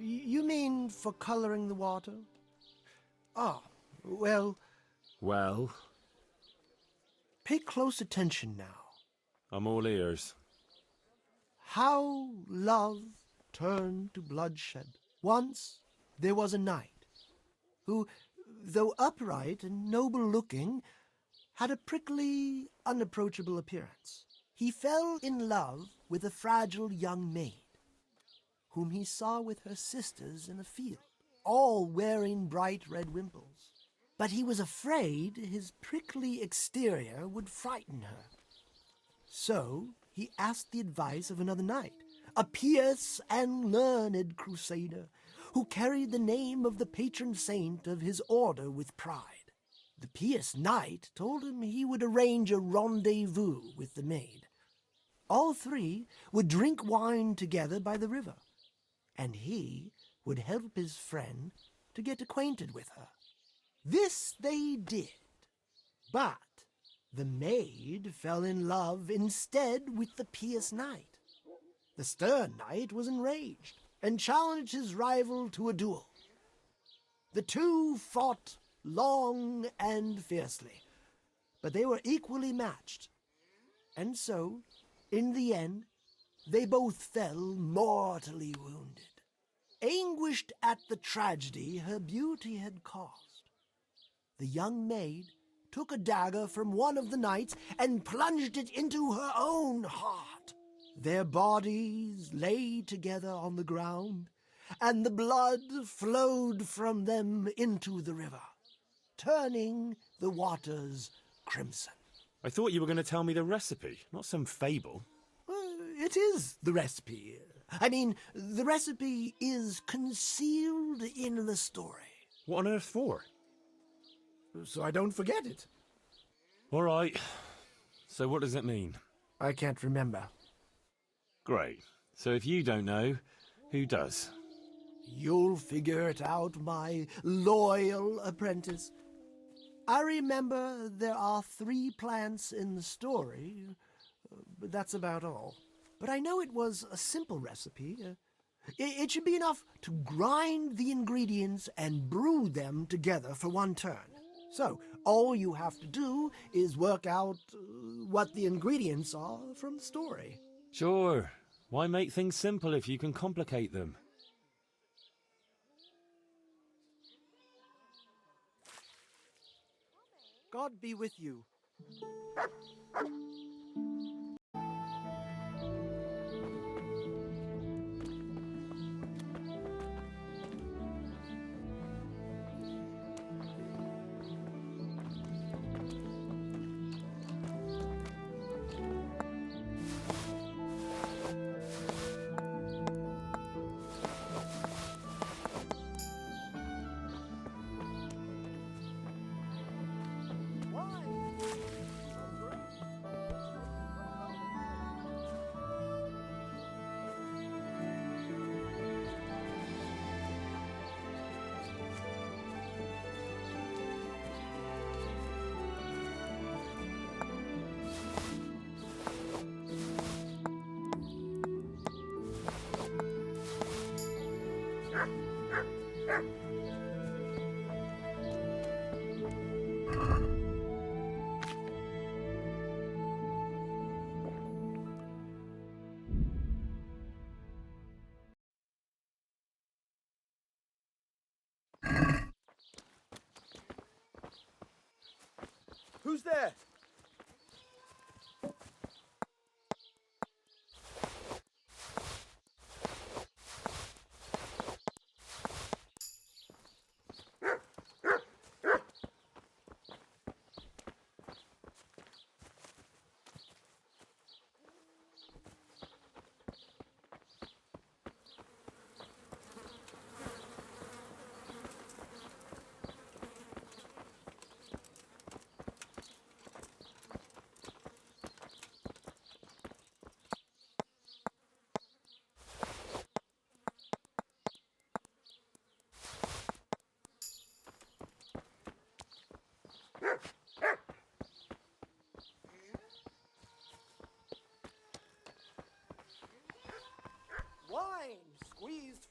You mean for coloring the water? Ah, well... Well? Pay close attention now. I'm all ears. How love turned to bloodshed. Once there was a knight who, though upright and noble-looking, had a prickly, unapproachable appearance. He fell in love with a fragile young maid, whom he saw with her sisters in a field, all wearing bright red wimples. But he was afraid his prickly exterior would frighten her. So he asked the advice of another knight, a pious and learned crusader, who carried the name of the patron saint of his order with pride. The pious knight told him he would arrange a rendezvous with the maid. All three would drink wine together by the river, and he would help his friend to get acquainted with her. This they did, but the maid fell in love instead with the pious knight. The stern knight was enraged and challenged his rival to a duel. The two fought long and fiercely, but they were equally matched. And so, in the end, they both fell mortally wounded, anguished at the tragedy her beauty had caused. The young maid took a dagger from one of the knights and plunged it into her own heart. Their bodies lay together on the ground, and the blood flowed from them into the river, turning the waters crimson. I thought you were going to tell me the recipe, not some fable. It is the recipe. I mean, the recipe is concealed in the story. What on earth for? So I don't forget it. All right. So what does it mean? I can't remember. Great. So if you don't know, who does? You'll figure it out, my loyal apprentice. I remember there are 3 plants in the story, but that's about all. But I know it was a simple recipe. It should be enough to grind the ingredients and brew them together for one turn. So, all you have to do is work out what the ingredients are from the story. Sure. Why make things simple if you can complicate them? God be with you. Who's there?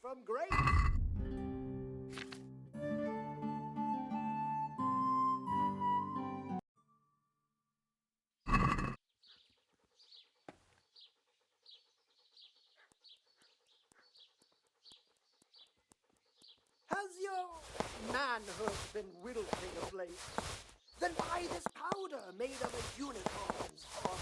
from grace. Has your manhood been wilting of late? Then buy this powder made of a unicorn's horn.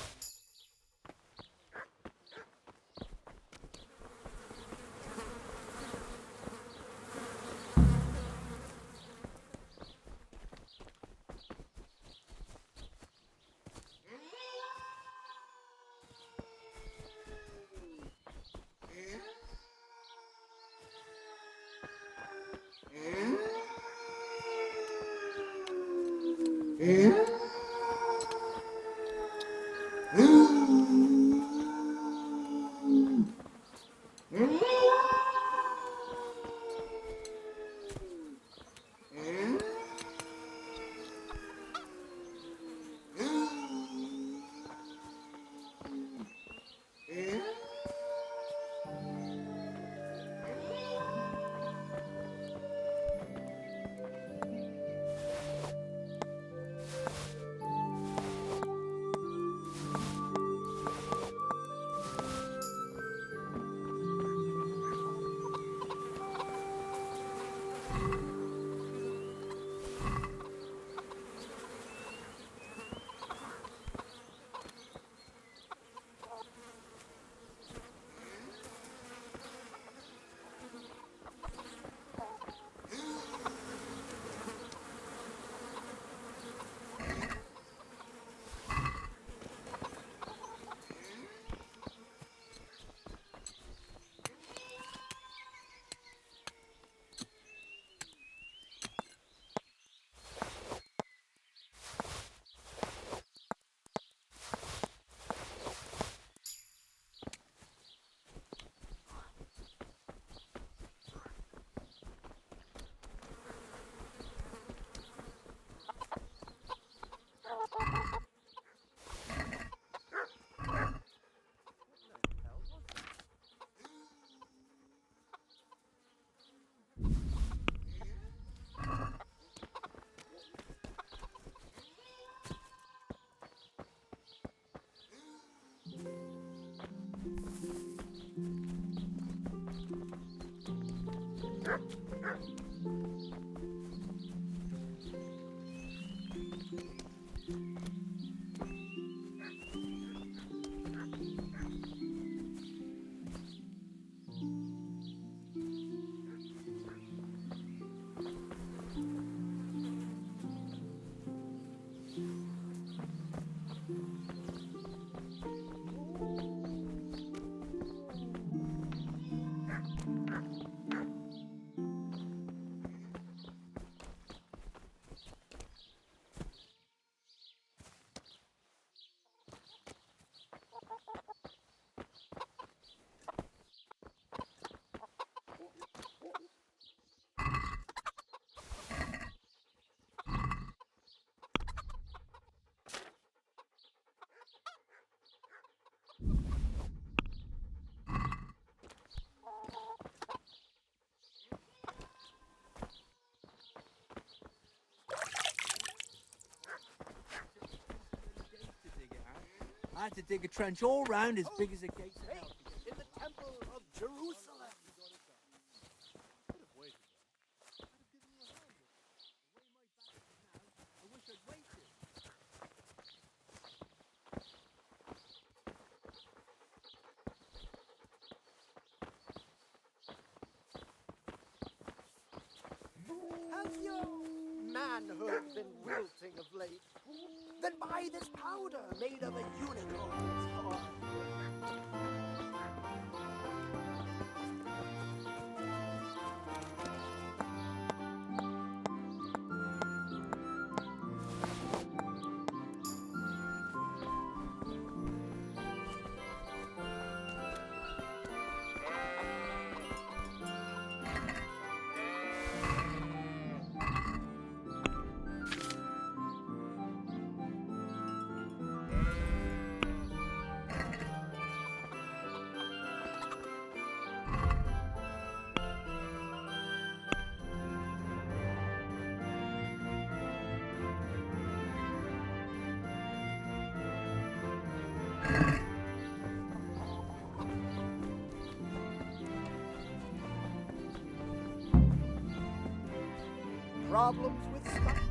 I had to dig a trench all round as big as a gates of hell. In the temple of Jerusalem. Has your manhood been wilting of late? Then buy this powder made of a unicorn's horn. problems with stuff.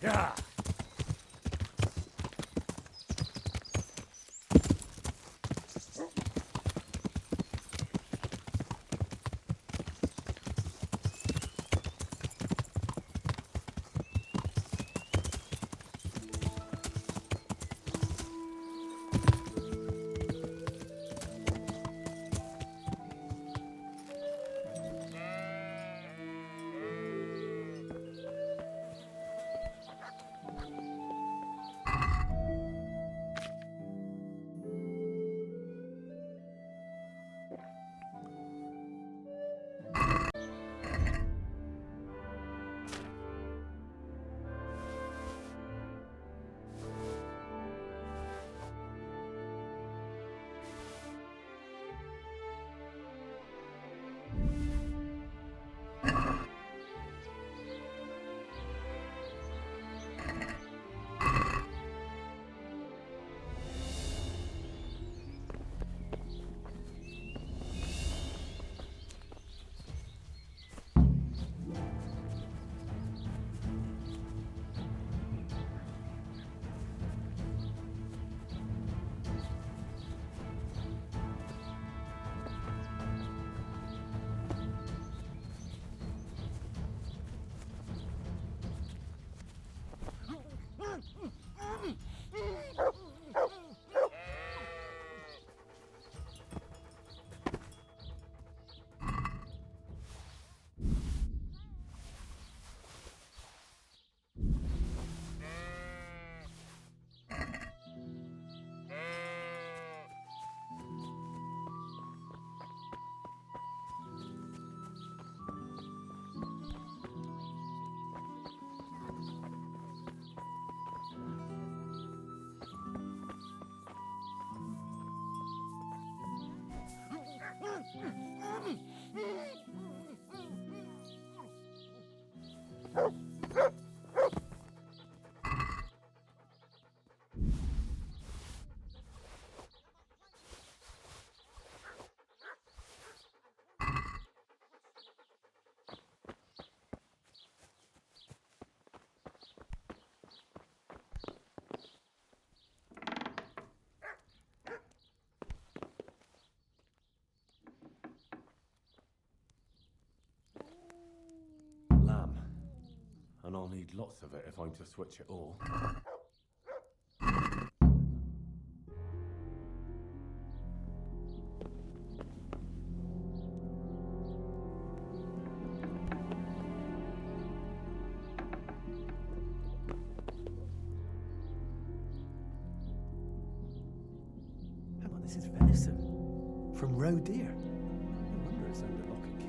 Yeah. Lamb. And I'll need lots of it if I'm to switch it all. Hang on, this is venison. From roe deer. No wonder it's under lock and key.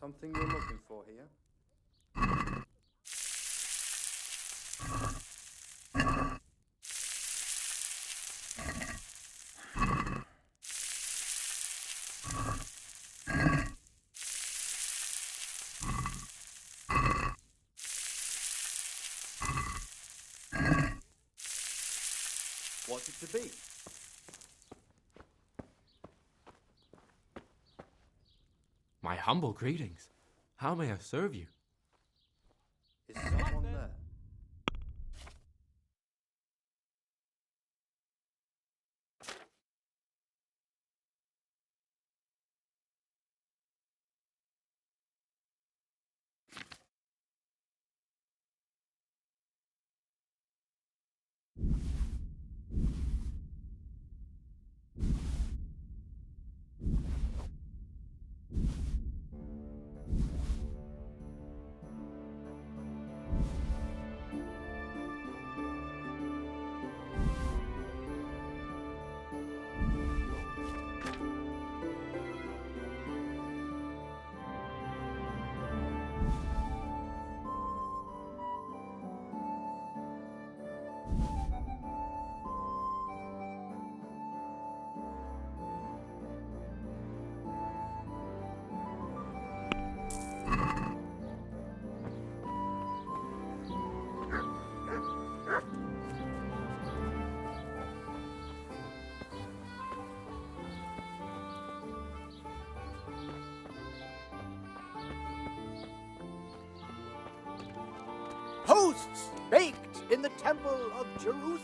Something you're looking for here? What's it to be? My humble greetings. How may I serve you? Is someone there? Hosts baked in the temple of Jerusalem.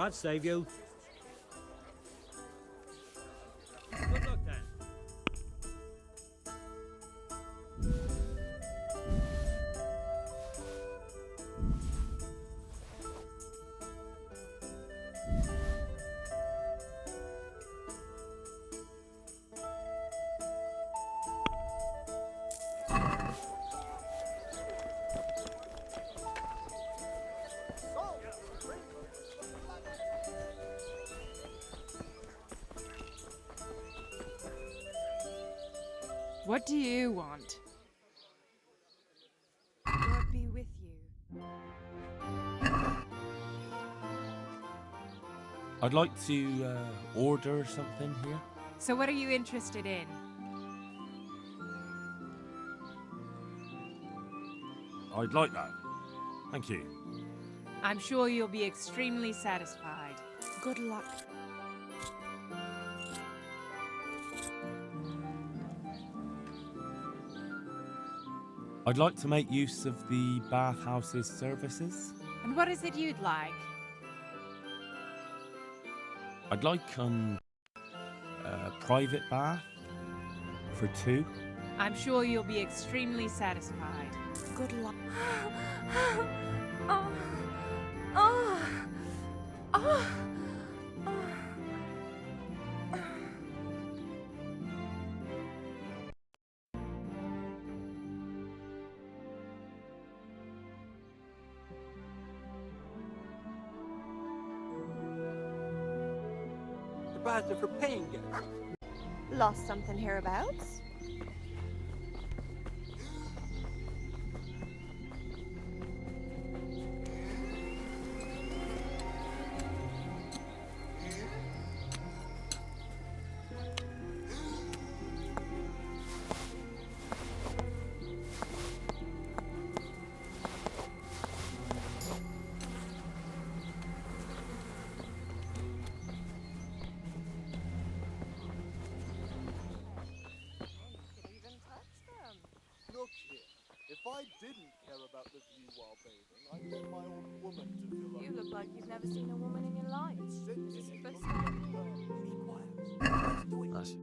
God save you. Good luck then. What do you want? God be with you. I'd like to order something here. So what are you interested in? I'd like that. Thank you. I'm sure you'll be extremely satisfied. Good luck. I'd like to make use of the bathhouse's services. And what is it you'd like? I'd like a private bath for 2. I'm sure you'll be extremely satisfied. Good luck. Oh. Oh. Oh. The baths are for paying guests. Lost something hereabouts? Look here. If I didn't care about the view while bathing, I'd get my old woman to fill up. You look like you've never seen a woman in your life. Is this your first time here? That's...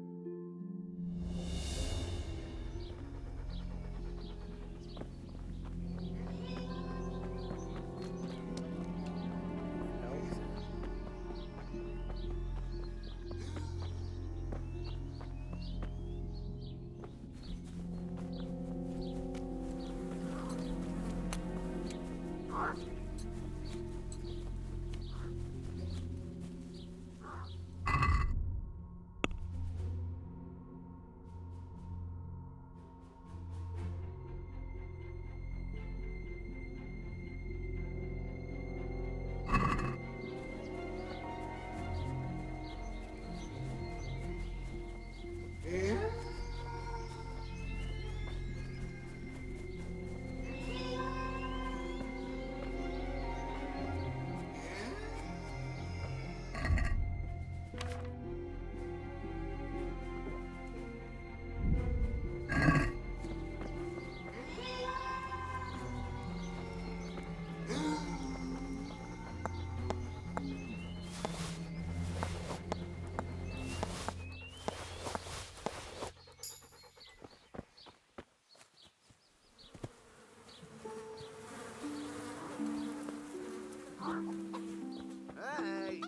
Hey!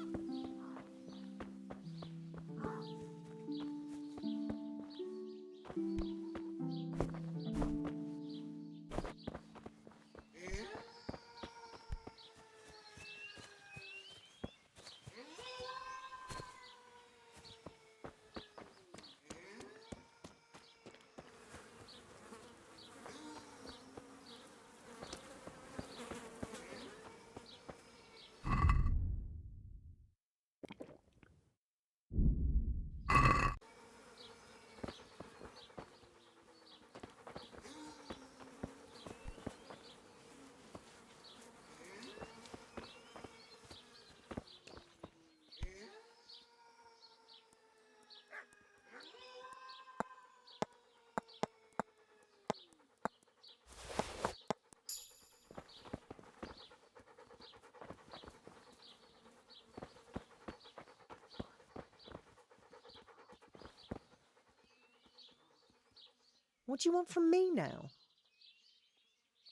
What do you want from me now?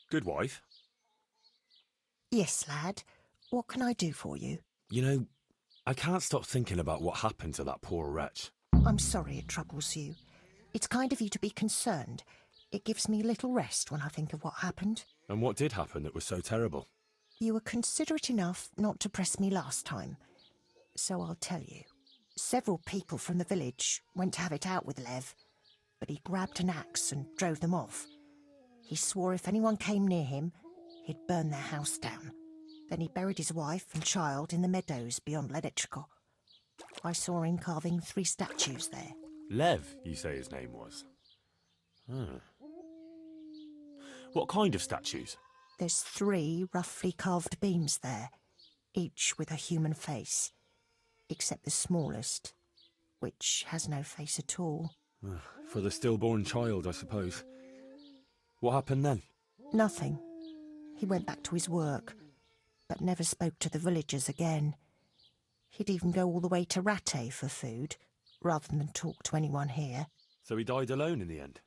Good wife. Yes, lad. What can I do for you? You know, I can't stop thinking about what happened to that poor wretch. I'm sorry it troubles you. It's kind of you to be concerned. It gives me a little rest when I think of what happened. And what did happen that was so terrible? You were considerate enough not to press me last time. So I'll tell you. Several people from the village went to have it out with Lev. but he grabbed an axe and drove them off. He swore if anyone came near him, he'd burn their house down. Then he buried his wife and child in the meadows beyond Ledechko. I saw him carving 3 statues there. Lev, you say his name was? Huh. What kind of statues? There's 3 roughly carved beams there, each with a human face, except the smallest, which has no face at all. For the stillborn child, I suppose. What happened then? Nothing. He went back to his work, but never spoke to the villagers again. He'd even go all the way to Ratte for food, rather than talk to anyone here. So he died alone in the end?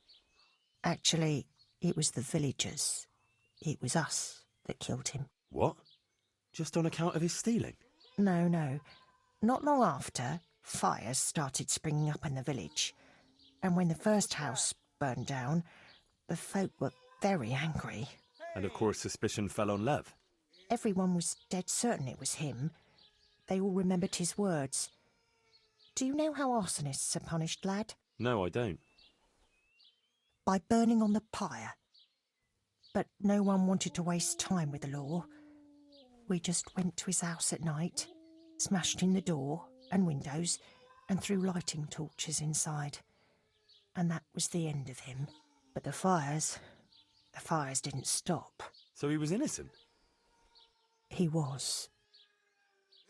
Actually, it was the villagers. It was us that killed him. What? Just on account of his stealing? No. Not long after, fires started springing up in the village. And when the first house burned down, the folk were very angry. And of course suspicion fell on Lev. Everyone was dead certain it was him. They all remembered his words. Do you know how arsonists are punished, lad? No, I don't. By burning on the pyre. But no one wanted to waste time with the law. We just went to his house at night, smashed in the door and windows, and threw lighting torches inside. And that was the end of him. But the fires didn't stop. So he was innocent? He was.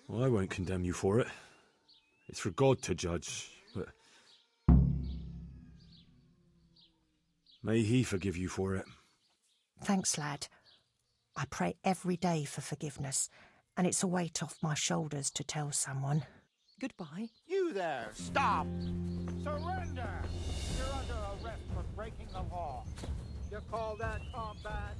Well, I won't condemn you for it. It's for God to judge, but... may he forgive you for it. Thanks, lad. I pray every day for forgiveness, and it's a weight off my shoulders to tell someone. Goodbye. You there, stop! Surrender! You're under arrest for breaking the law. You call that combat?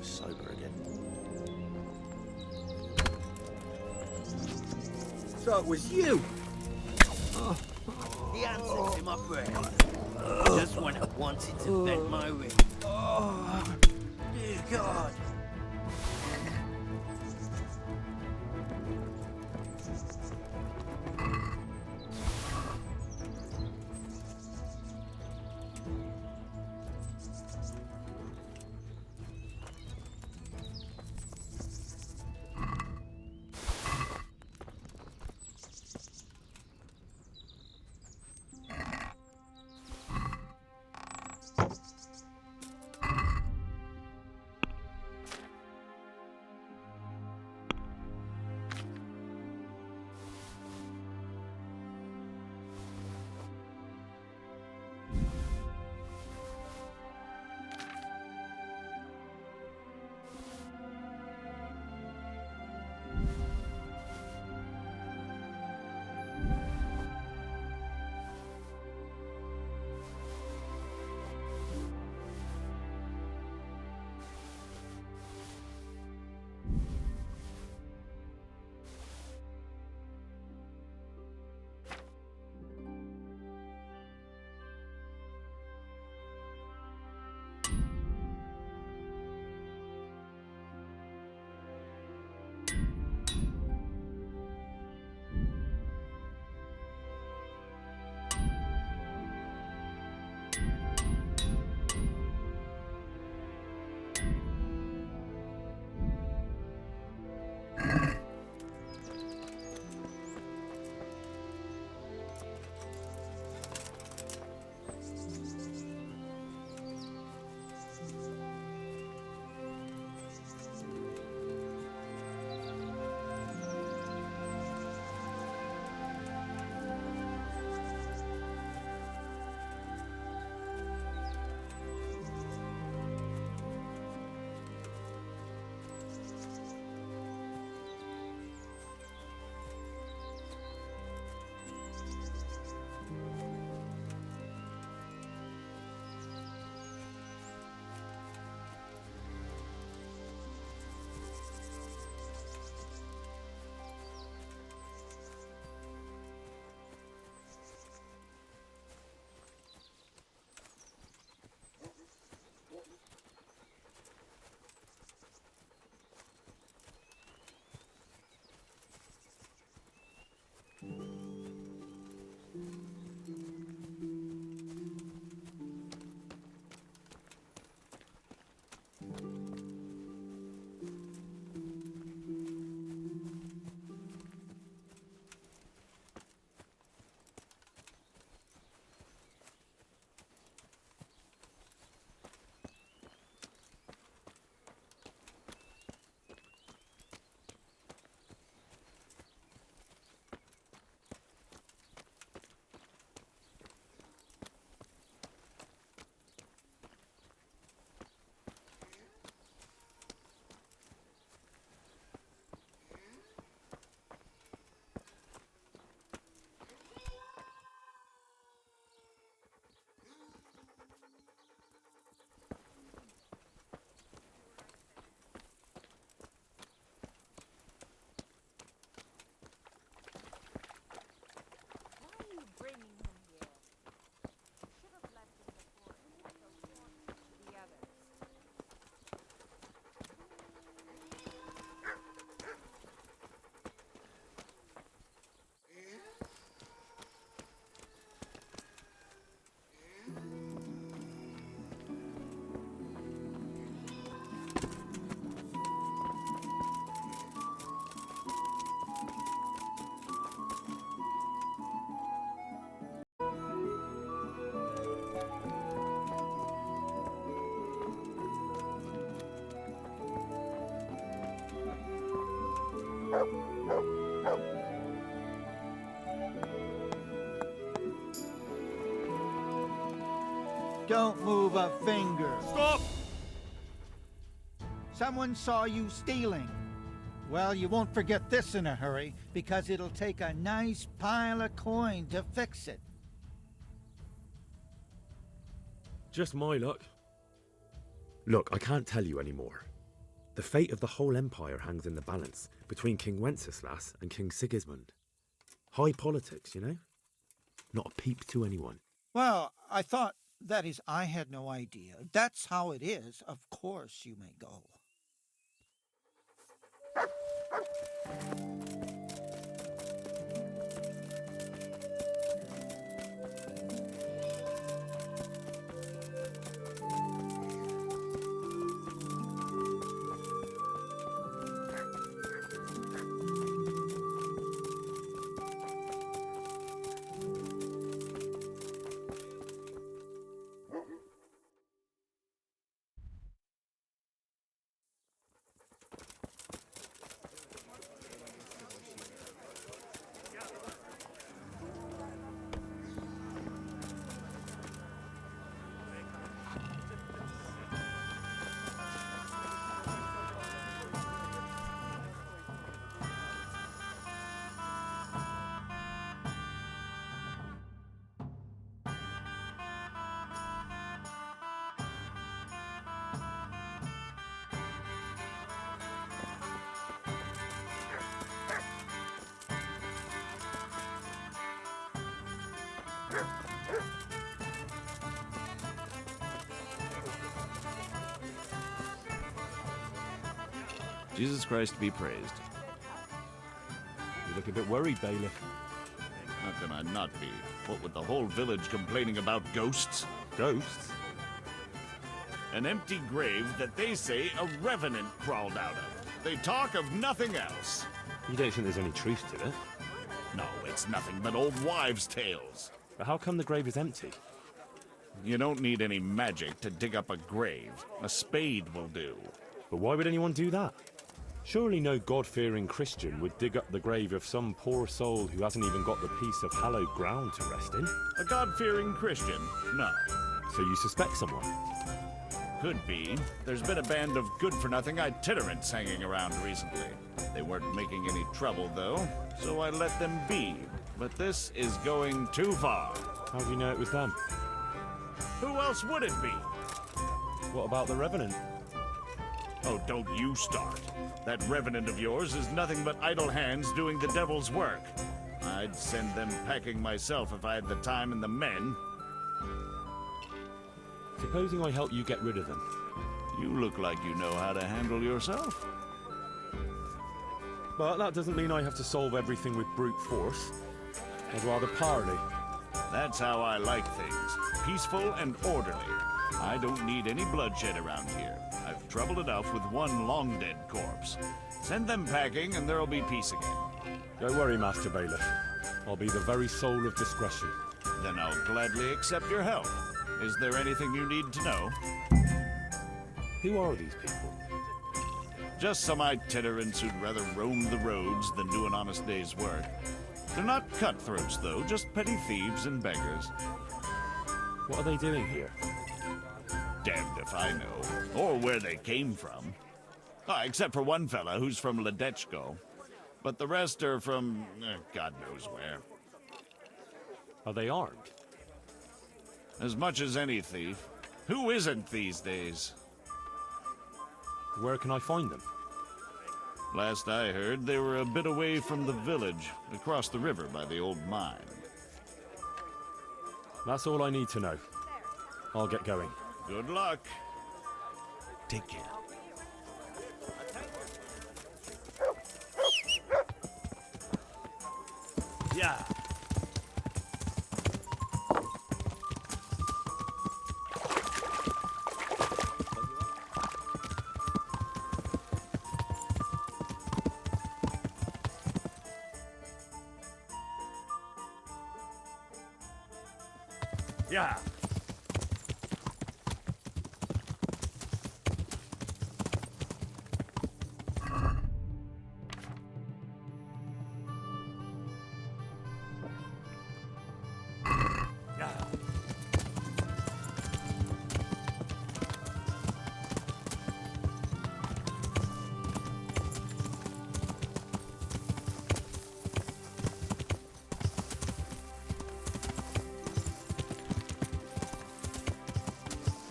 Sober again. So it was you! The answer to my prayer. Just when I wanted to vent my rage. Dear God. Don't move a finger. Stop! Someone saw you stealing. Well, you won't forget this in a hurry, because it'll take a nice pile of coin to fix it. Just my luck. Look, I can't tell you anymore. The fate of the whole empire hangs in the balance between King Wenceslas and King Sigismund. High politics, you know? Not a peep to anyone. Well, I thought, that is, I had no idea. That's how it is. Of course you may go. Jesus Christ be praised. You look a bit worried, Bailiff. How can I not be? What with the whole village complaining about ghosts? Ghosts? An empty grave that they say a revenant crawled out of. They talk of nothing else. You don't think there's any truth to it? No, it's nothing but old wives' tales. But how come the grave is empty? You don't need any magic to dig up a grave. A spade will do. But why would anyone do that? Surely no God-fearing Christian would dig up the grave of some poor soul who hasn't even got the piece of hallowed ground to rest in. A God-fearing Christian? No. So you suspect someone? Could be. There's been a band of good-for-nothing itinerants hanging around recently. They weren't making any trouble, though, so I let them be. But this is going too far. How do you know it was them? Who else would it be? What about the Revenant? Oh, don't you start. That revenant of yours is nothing but idle hands doing the devil's work. I'd send them packing myself if I had the time and the men. Supposing I help you get rid of them. You look like you know how to handle yourself. But that doesn't mean I have to solve everything with brute force. I'd rather parley. That's how I like things. Peaceful and orderly. I don't need any bloodshed around here. I've trouble enough with one long-dead corpse. Send them packing and there'll be peace again. Don't worry, Master Bailiff. I'll be the very soul of discretion. Then I'll gladly accept your help. Is there anything you need to know? Who are these people? Just some itinerants who'd rather roam the roads than do an honest day's work. They're not cutthroats, though, just petty thieves and beggars. What are they doing here? Damned if I know. Or where they came from. Except for one fella who's from Ledechko. But the rest are from God knows where. Are they armed? As much as any thief. Who isn't these days? Where can I find them? Last I heard, they were a bit away from the village, across the river by the old mine. That's all I need to know. I'll get going. Good luck. Take care. Yeah. Yeah.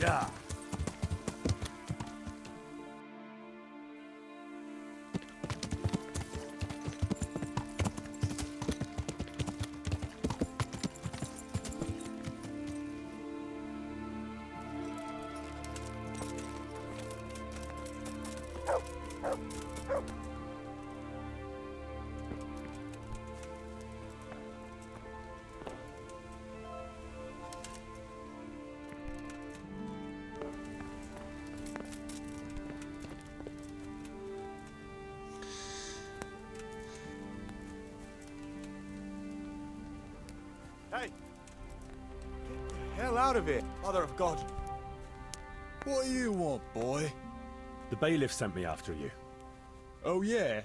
Yeah. Hey! Get the hell out of here, Mother of God! What do you want, boy? The bailiff sent me after you. Oh, yeah?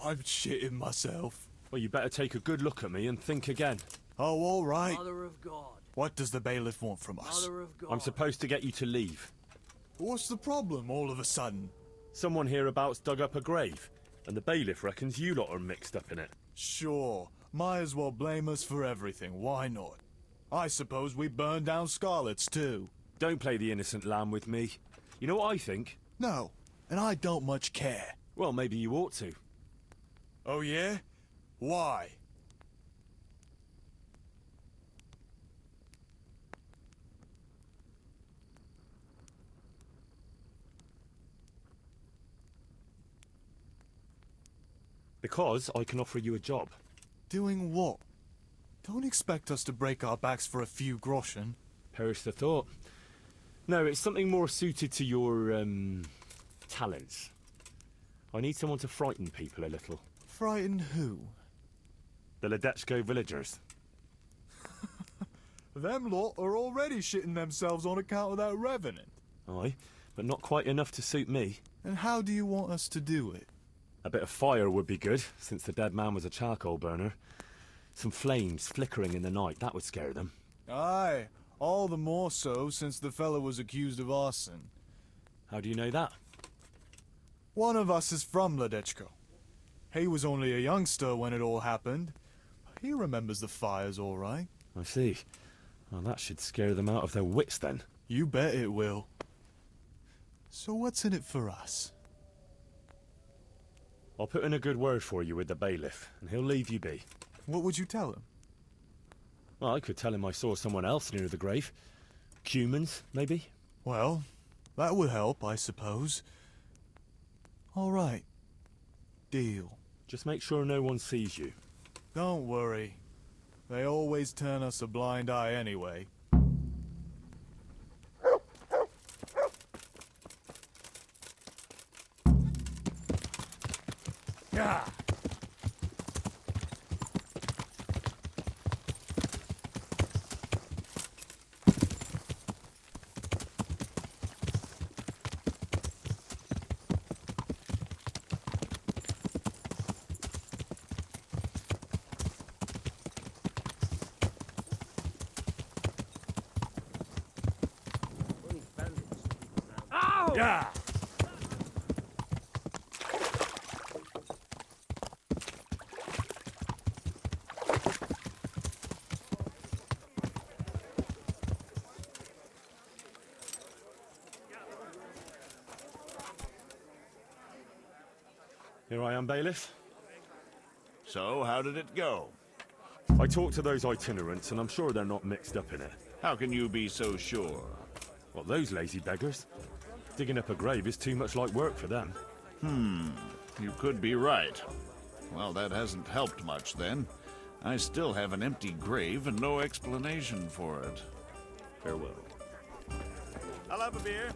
I'm shitting myself. Well, you better take a good look at me and think again. Oh, all right. Mother of God. What does the bailiff want from us? Mother of God. I'm supposed to get you to leave. What's the problem all of a sudden? Someone hereabouts dug up a grave, and the bailiff reckons you lot are mixed up in it. Sure. Might as well blame us for everything, why not? I suppose we burned down Scarlet's too. Don't play the innocent lamb with me. You know what I think? No, and I don't much care. Well, maybe you ought to. Oh yeah? Why? Because I can offer you a job. Doing what? Don't expect us to break our backs for a few groschen. Perish the thought. No, it's something more suited to your, talents. I need someone to frighten people a little. Frighten who? The Ledechko villagers. Them lot are already shitting themselves on account of that revenant. Aye, but not quite enough to suit me. And how do you want us to do it? A bit of fire would be good, since the dead man was a charcoal burner. Some flames flickering in the night, that would scare them. Aye, all the more so since the fellow was accused of arson. How do you know that? One of us is from Ledechko. He was only a youngster when it all happened. He remembers the fires all right. I see. Well, that should scare them out of their wits then. You bet it will. So what's in it for us? I'll put in a good word for you with the bailiff, and he'll leave you be. What would you tell him? Well, I could tell him I saw someone else near the grave. Humans, maybe? Well, that would help, I suppose. All right. Deal. Just make sure no one sees you. Don't worry. They always turn us a blind eye anyway. Yeah. Yeah. Here I am, bailiff. So, how did it go? I talked to those itinerants, and I'm sure they're not mixed up in it. How can you be so sure? Well, those lazy beggars. Digging up a grave is too much like work for them. You could be right. Well, that hasn't helped much then. I still have an empty grave and no explanation for it. Farewell. I'll have a beer.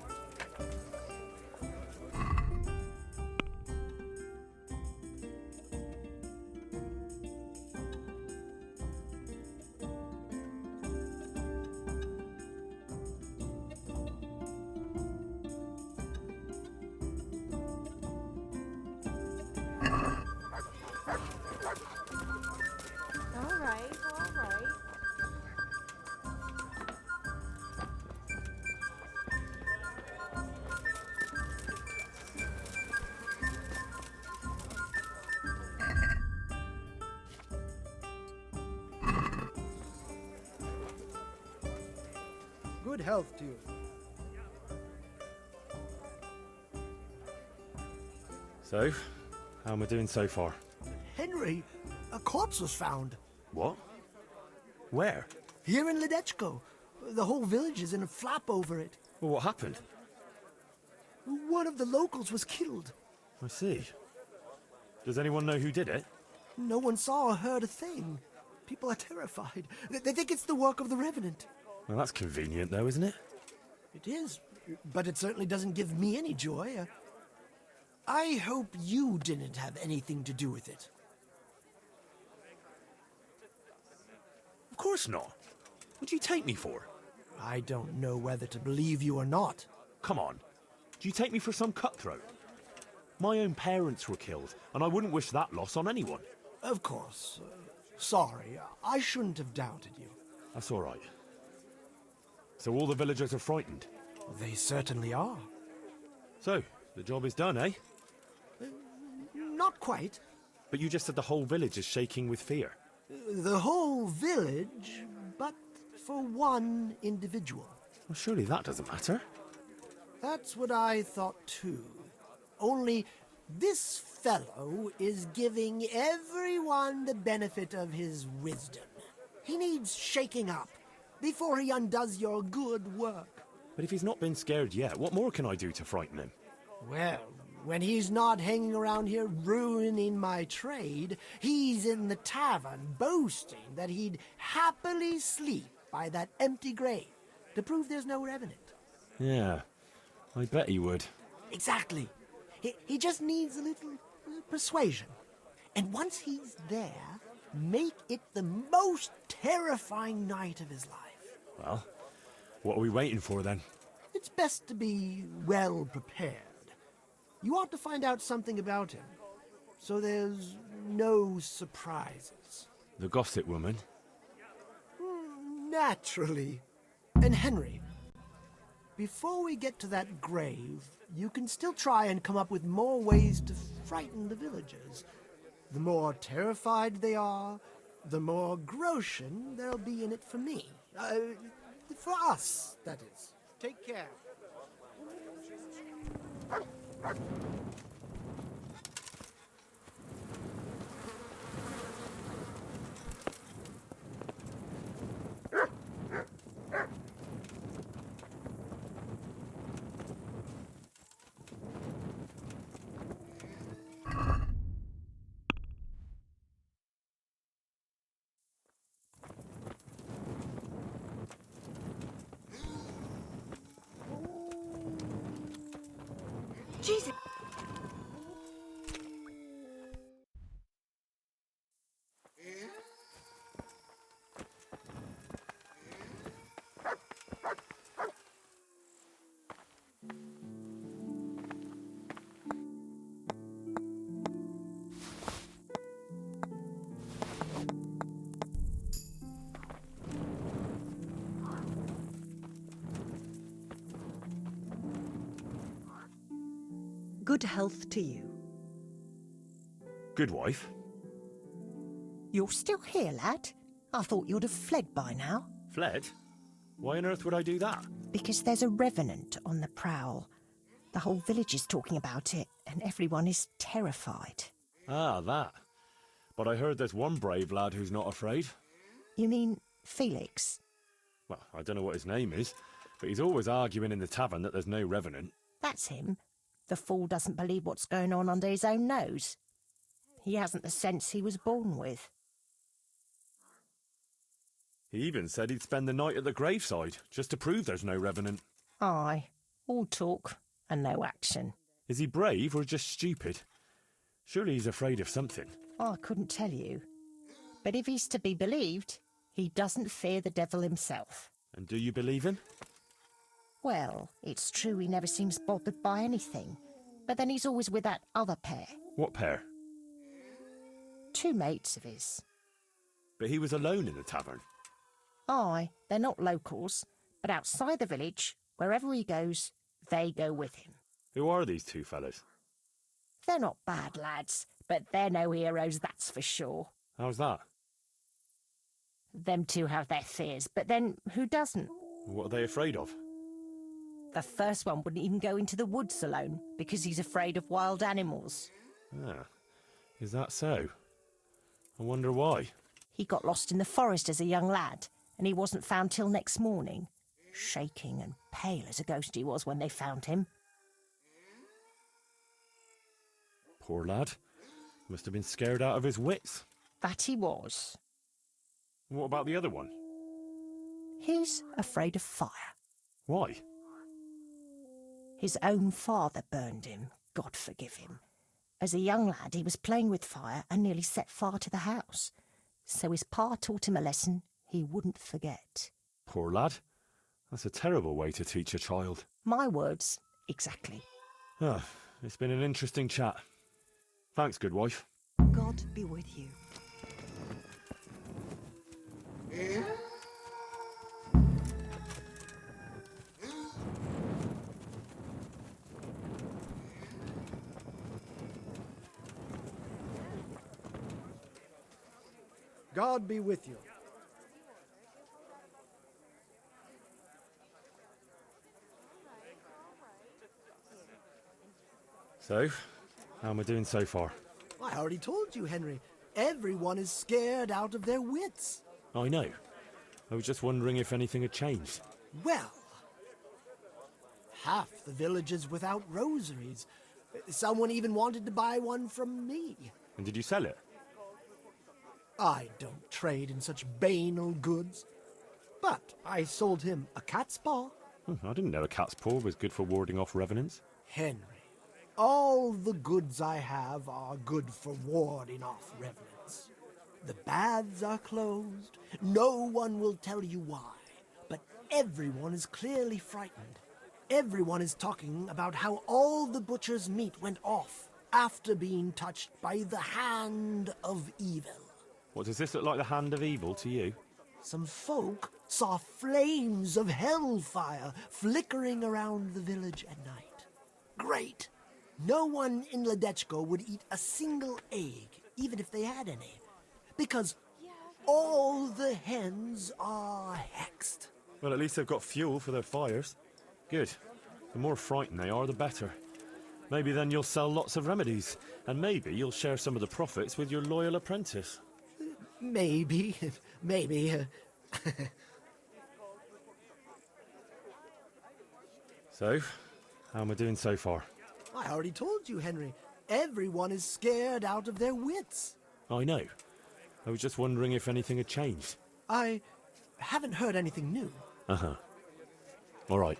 All right, all right. Good health to you. So, how am I doing so far? Henry, a corpse was found. What? Where? Here in Ledechko. The whole village is in a flap over it. Well, what happened? One of the locals was killed. I see. Does anyone know who did it? No one saw or heard a thing. People are terrified. They think it's the work of the Revenant. Well, that's convenient, though, isn't it? It is, but it certainly doesn't give me any joy. I hope you didn't have anything to do with it. Of course not. What do you take me for? I don't know whether to believe you or not. Come on. Do you take me for some cutthroat? My own parents were killed, and I wouldn't wish that loss on anyone. Of course. Sorry, I shouldn't have doubted you. That's all right. So all the villagers are frightened? They certainly are. So, the job is done, eh? Not quite. But you just said the whole village is shaking with fear. The whole village, but for one individual. Well, surely that doesn't matter. That's what I thought too. Only this fellow is giving everyone the benefit of his wisdom. He needs shaking up before he undoes your good work. But if he's not been scared yet, what more can I do to frighten him? Well, when he's not hanging around here ruining my trade, he's in the tavern boasting that he'd happily sleep by that empty grave to prove there's no revenant. Yeah, I bet he would. Exactly. He just needs a little persuasion. And once he's there, make it the most terrifying night of his life. Well, what are we waiting for then? It's best to be well prepared. You ought to find out something about him, so there's no surprises. The gossip woman? Naturally. And Henry, before we get to that grave, you can still try and come up with more ways to frighten the villagers. The more terrified they are, the more groschen there'll be in it for me. For us, that is. Take care. Jesus! Good health to you. Good wife. You're still here, lad? I thought you'd have fled by now. Fled? Why on earth would I do that? Because there's a revenant on the prowl. The whole village is talking about it, and everyone is terrified. Ah, that. But I heard there's one brave lad who's not afraid. You mean Felix? Well, I don't know what his name is, but he's always arguing in the tavern that there's no revenant. That's him. The fool doesn't believe what's going on under his own nose. He hasn't the sense he was born with. He even said he'd spend the night at the graveside, just to prove there's no revenant. Aye, all talk and no action. Is he brave or just stupid? Surely he's afraid of something. I couldn't tell you. But if he's to be believed, he doesn't fear the devil himself. And do you believe him? Well, it's true he never seems bothered by anything. But then he's always with that other pair. What pair? 2 mates of his. But he was alone in the tavern. Aye, they're not locals, but outside the village, wherever he goes, they go with him. Who are these 2 fellas? They're not bad lads, but they're no heroes, that's for sure. How's that? Them 2 have their fears, but then who doesn't? What are they afraid of? The first one wouldn't even go into the woods alone, because he's afraid of wild animals. Ah, is that so? I wonder why. He got lost in the forest as a young lad, and he wasn't found till next morning. Shaking and pale as a ghost he was when they found him. Poor lad. Must have been scared out of his wits. That he was. What about the other one? He's afraid of fire. Why? His own father burned him, God forgive him. As a young lad, he was playing with fire and nearly set fire to the house. So his pa taught him a lesson he wouldn't forget. Poor lad. That's a terrible way to teach a child. My words, exactly. Ah, it's been an interesting chat. Thanks, good wife. God be with you. God be with you. So, how am I doing so far? I already told you, Henry. Everyone is scared out of their wits. I know. I was just wondering if anything had changed. Well, half the village is without rosaries. Someone even wanted to buy one from me. And did you sell it? I don't trade in such banal goods. But I sold him a cat's paw. I didn't know a cat's paw was good for warding off revenants. Henry, all the goods I have are good for warding off revenants. The baths are closed. No one will tell you why. But everyone is clearly frightened. Everyone is talking about how all the butcher's meat went off after being touched by the hand of evil. What, does this look like the hand of evil to you? Some folk saw flames of hellfire flickering around the village at night. Great! No one in Ledechko would eat a single egg, even if they had any, because all the hens are hexed. Well, at least they've got fuel for their fires. Good. The more frightened they are, the better. Maybe then you'll sell lots of remedies, and maybe you'll share some of the profits with your loyal apprentice. Maybe. So, how am I doing so far? I already told you, Henry. Everyone is scared out of their wits. I know. I was just wondering if anything had changed. I haven't heard anything new. Uh-huh. All right.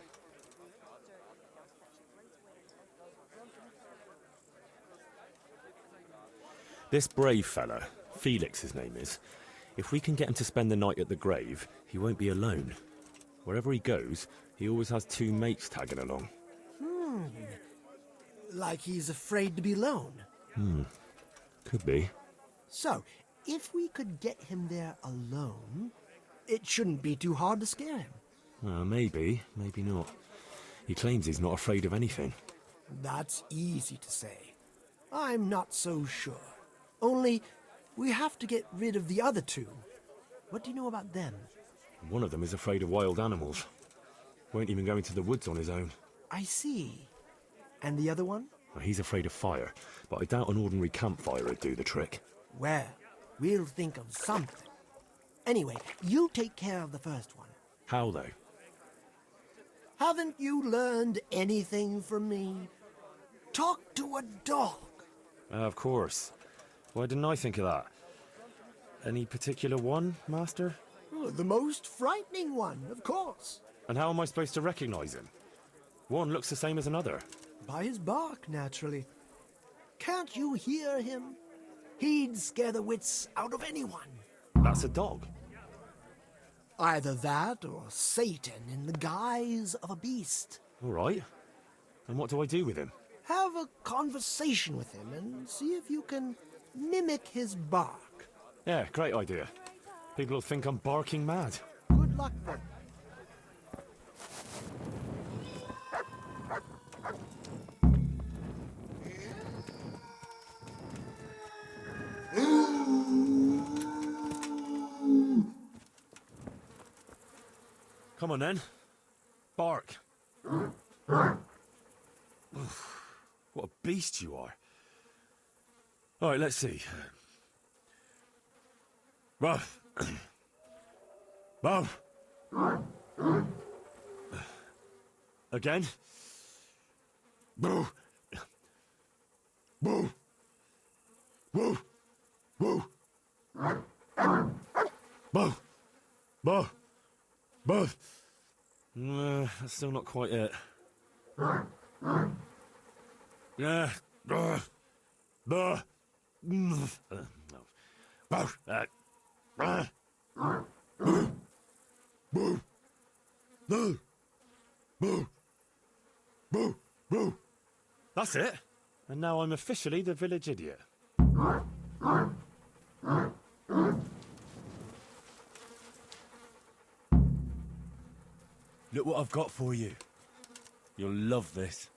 This brave fella, Felix his name is, if we can get him to spend the night at the grave, he won't be alone. Wherever he goes, he always has two mates tagging along. Like he's afraid to be alone. Could be. So, if we could get him there alone, it shouldn't be too hard to scare him. Maybe, maybe not. He claims he's not afraid of anything. That's easy to say. I'm not so sure. Only, we have to get rid of the other two. What do you know about them? One of them is afraid of wild animals. Won't even go into the woods on his own. I see. And the other one? He's afraid of fire, but I doubt an ordinary campfire would do the trick. Well, we'll think of something. Anyway, you take care of the first one. How, though? Haven't you learned anything from me? Talk to a dog. Of course. Why didn't I think of that? Any particular one, Master? The most frightening one, of course. And how am I supposed to recognize him? One looks the same as another. By his bark, naturally. Can't you hear him? He'd scare the wits out of anyone. That's a dog. Either that or Satan in the guise of a beast. All right. And what do I do with him? Have a conversation with him and see if you can mimic his bark. Yeah, great idea. People will think I'm barking mad. Good luck then. Come on then. Bark. What a beast you are. All right, let's see. Buff. Buff. Again. Boo. Boo. Boo. Boo. Boo. Boo. Boo. That's still not quite it. Yeah. Boo. Boo. Boo. Boo. Boo. Boo. Boo. Boo. That's it. And now I'm officially the village idiot. Look what I've got for you. You'll love this.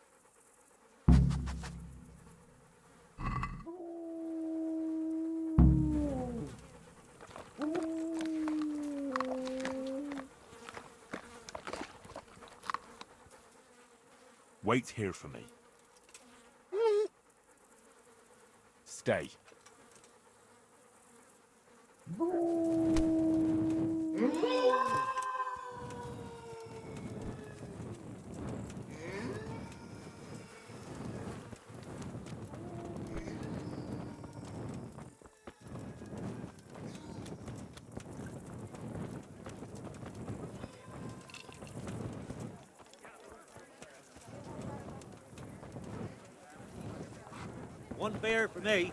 Wait here for me. Stay. One bear for me.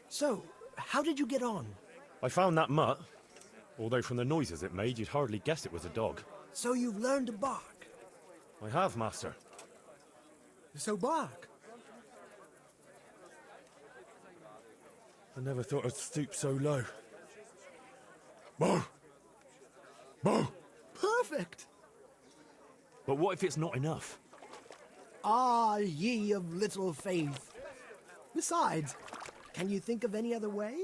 So, how did you get on? I found that mutt. Although from the noises it made, you'd hardly guess it was a dog. So you've learned to bark? I have, master. So bark. I never thought I'd stoop so low. Bow! Bow! Perfect! But what if it's not enough? Ah, ye of little faith. Besides, can you think of any other way?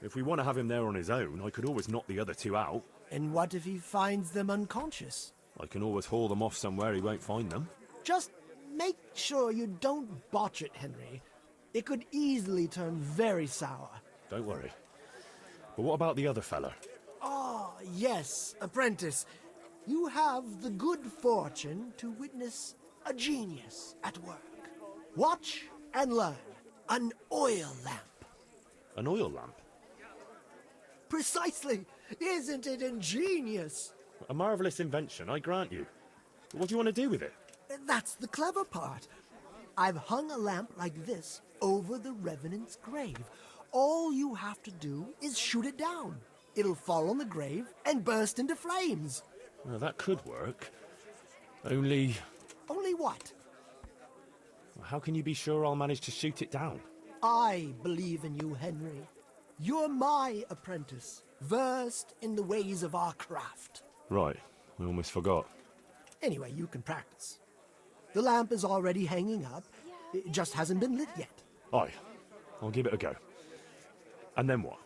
If we want to have him there on his own, I could always knock the other two out. And what if he finds them unconscious? I can always haul them off somewhere he won't find them. Just make sure you don't botch it, Henry. It could easily turn very sour. Don't worry. But what about the other fella? Ah, yes, apprentice. You have the good fortune to witness a genius at work. Watch and learn. An oil lamp. An oil lamp? Precisely. Isn't it ingenious? A marvellous invention, I grant you. But what do you want to do with it? That's the clever part. I've hung a lamp like this over the Revenant's grave. All you have to do is shoot it down. It'll fall on the grave and burst into flames. Well, that could work. Only... Only what? How can you be sure I'll manage to shoot it down? I believe in you, Henry. You're my apprentice, versed in the ways of our craft. Right, I almost forgot. Anyway, you can practice. The lamp is already hanging up. It just hasn't been lit yet. Aye, I'll give it a go. And then what?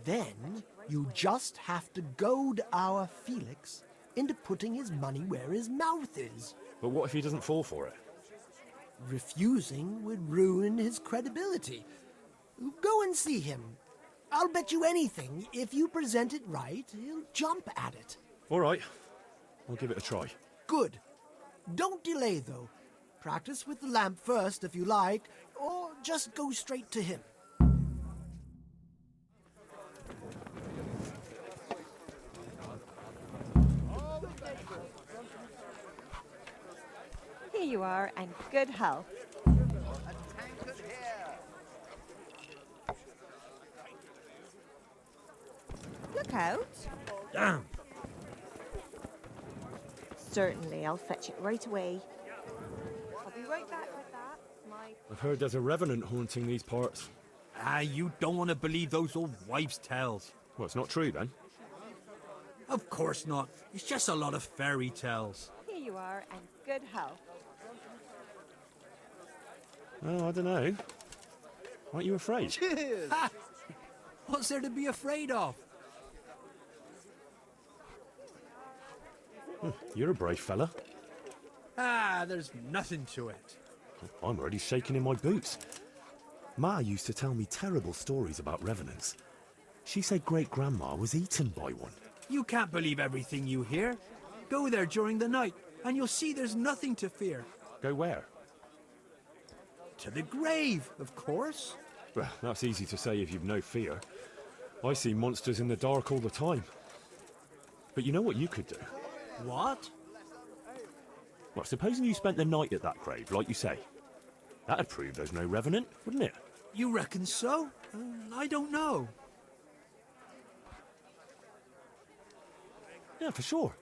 Then you just have to goad our Felix into putting his money where his mouth is. But what if he doesn't fall for it? Refusing would ruin his credibility. Go and see him. I'll bet you anything, if you present it right, he'll jump at it. All right, I'll give it a try. Good. Don't delay, though. Practice with the lamp first, if you like, or just go straight to him. Here you are, and good health. Look out. Damn. Certainly, I'll fetch it right away. I'll be right back with that. I've heard there's a revenant haunting these parts. Ah, you don't want to believe those old wives' tales. Well, it's not true then. Of course not. It's just a lot of fairy tales. Here you are, and good health. Oh, I don't know. Aren't you afraid? Cheers! Ha! What's there to be afraid of? You're a brave fella. Ah, there's nothing to it. I'm already shaking in my boots. Ma used to tell me terrible stories about revenants. She said great-grandma was eaten by one. You can't believe everything you hear. Go there during the night, and you'll see there's nothing to fear. Go where? To the grave, of course. Well, that's easy to say if you've no fear. I see monsters in the dark all the time. But you know what you could do? What? Well, supposing you spent the night at that grave, like you say. That'd prove there's no revenant, wouldn't it? You reckon so? I don't know. Yeah, for sure.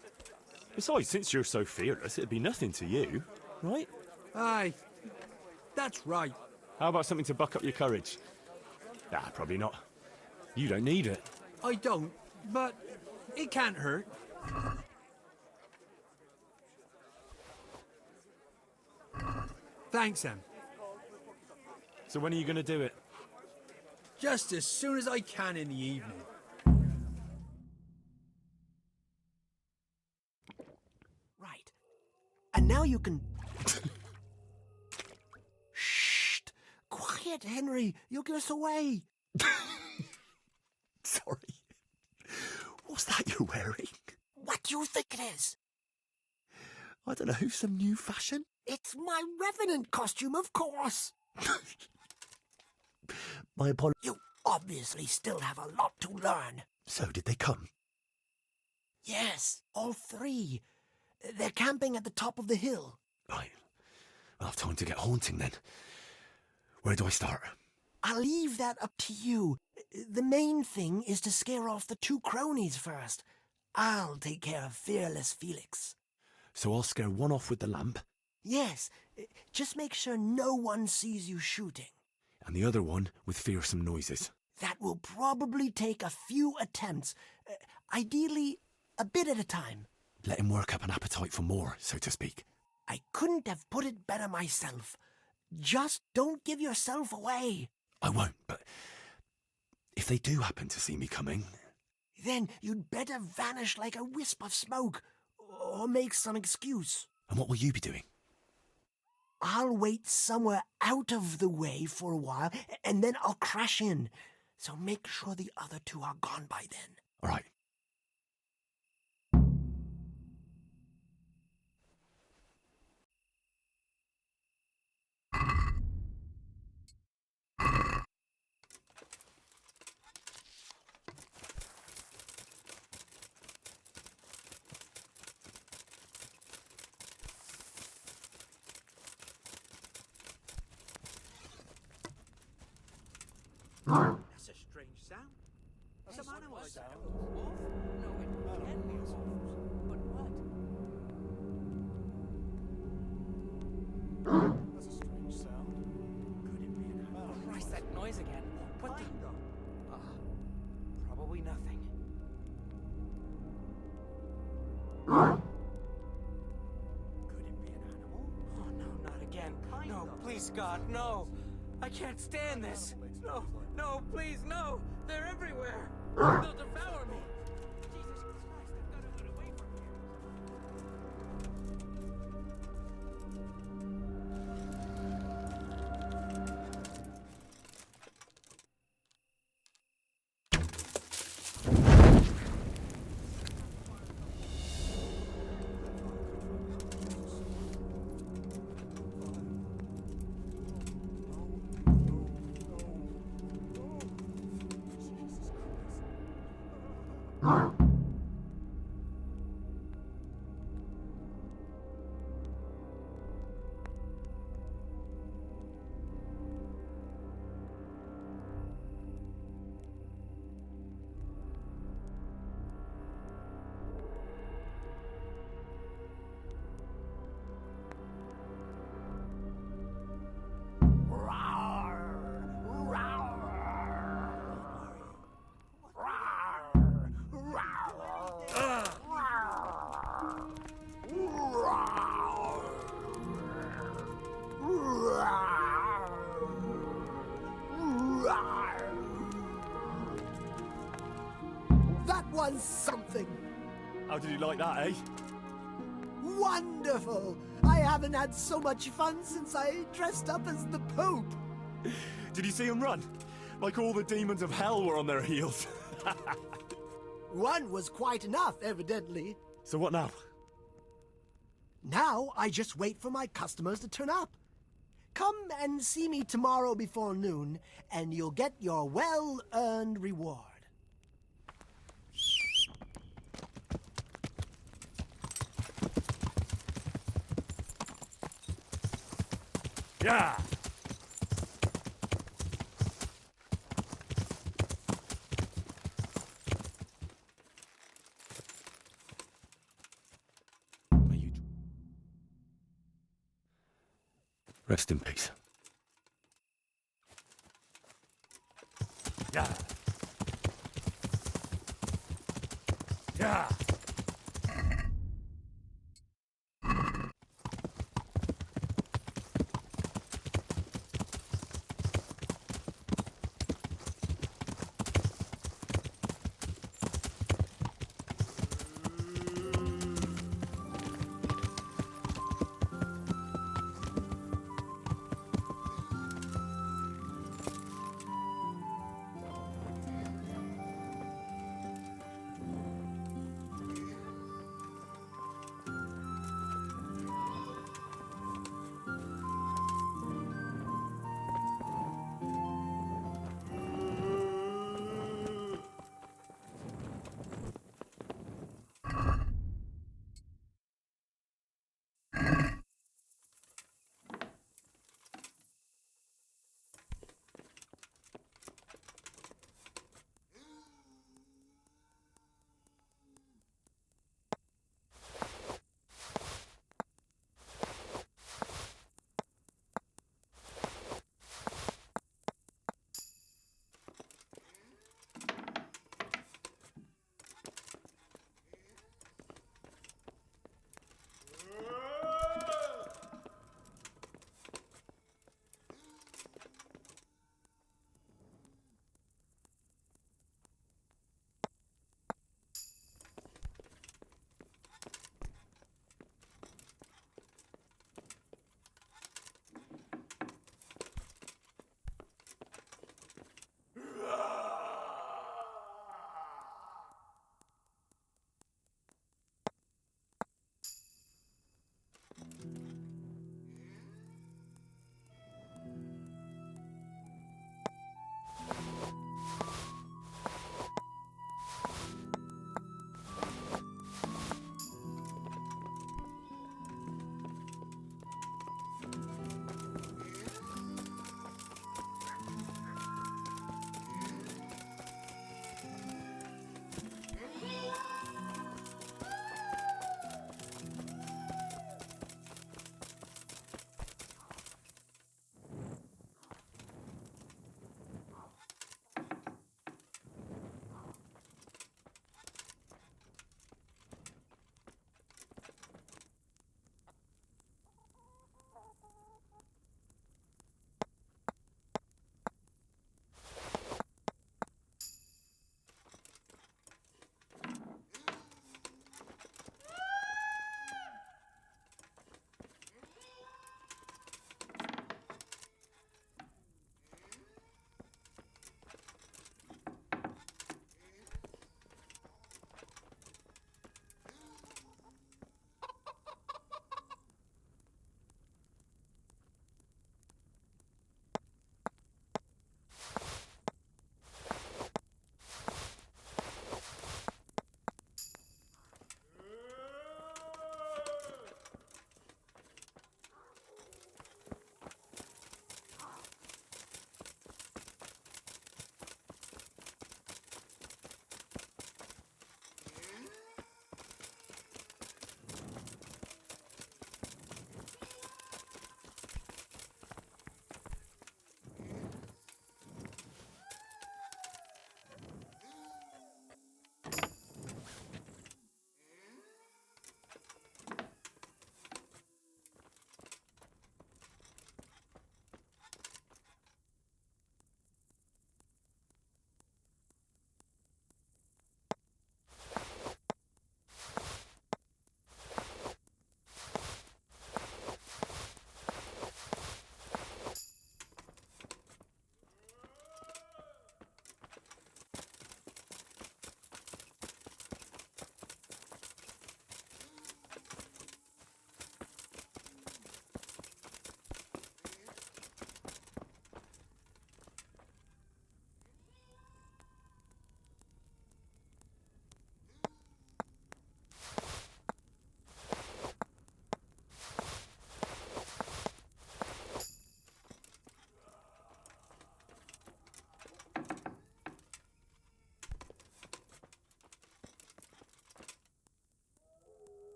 Besides, since you're so fearless, it'd be nothing to you, right? Aye, that's right. How about something to buck up your courage? Ah, probably not. You don't need it. I don't, but it can't hurt. Thanks, Em. So when are you going to do it? Just as soon as I can in the evening. Right. And now you can... Shh! Quiet, Henry. You'll give us away. Sorry. What's that you're wearing? What do you think it is? I don't know, some new fashion? It's my revenant costume, of course. My apologies. You obviously still have a lot to learn. So, did they come? Yes, all three. They're camping at the top of the hill. Right. I'll have time to get haunting then. Where do I start? I'll leave that up to you. The main thing is to scare off the two cronies first. I'll take care of fearless Felix. So I'll scare one off with the lamp? Yes, just make sure no one sees you shooting. And the other one with fearsome noises. That will probably take a few attempts. Ideally, a bit at a time. Let him work up an appetite for more, so to speak. I couldn't have put it better myself. Just don't give yourself away. I won't, but if they do happen to see me coming... Then you'd better vanish like a wisp of smoke, or make some excuse. And what will you be doing? I'll wait somewhere out of the way for a while, and then I'll crash in. So make sure the other two are gone by then. All right. That's a strange sound. Some animal sound. Wolf? No, it can be a wolf. But what? That's a strange sound. Could it be an animal? Christ, that noise again. What the... probably nothing. Could it be an animal? Oh, no, not again. No, please, God, no. I can't stand this. No, no, please, no. They're everywhere. They'll devour me. Jesus Christ, I've got to get away from here. That was something. How did you like that, eh? Wonderful! I haven't had so much fun since I dressed up as the Pope. Did you see him run? Like all the demons of hell were on their heels. One was quite enough, evidently. So what now? Now I just wait for my customers to turn up. Come and see me tomorrow before noon, and you'll get your well-earned reward. Yeah! Rest in peace. Yeah. Yeah.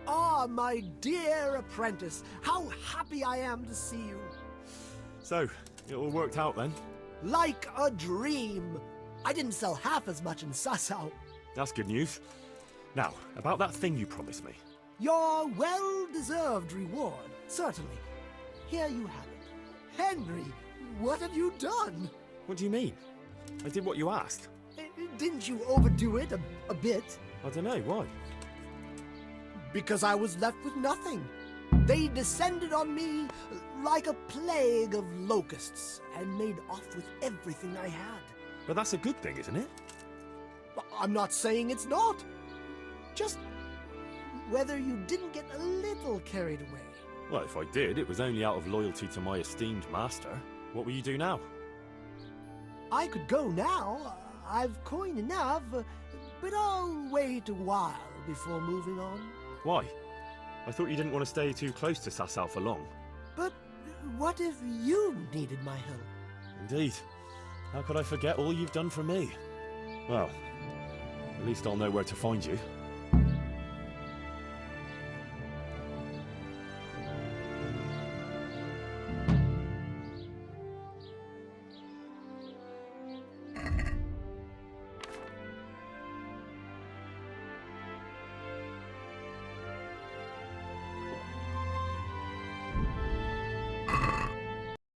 Ah, my dear apprentice, how happy I am to see you. So, it all worked out then? Like a dream. I didn't sell half as much in Sasau. That's good news. Now, about that thing you promised me. Your well-deserved reward, certainly. Here you have it. Henry, what have you done? What do you mean? I did what you asked. Didn't you overdo it a bit? I don't know, why? Because I was left with nothing. They descended on me like a plague of locusts and made off with everything I had. But that's a good thing, isn't it? I'm not saying it's not. Just whether you didn't get a little carried away. Well, if I did, it was only out of loyalty to my esteemed master. What will you do now? I could go now. I've coin enough, but I'll wait a while before moving on. Why? I thought you didn't want to stay too close to Sasau for long. But what if you needed my help? Indeed. How could I forget all you've done for me? Well, at least I'll know where to find you.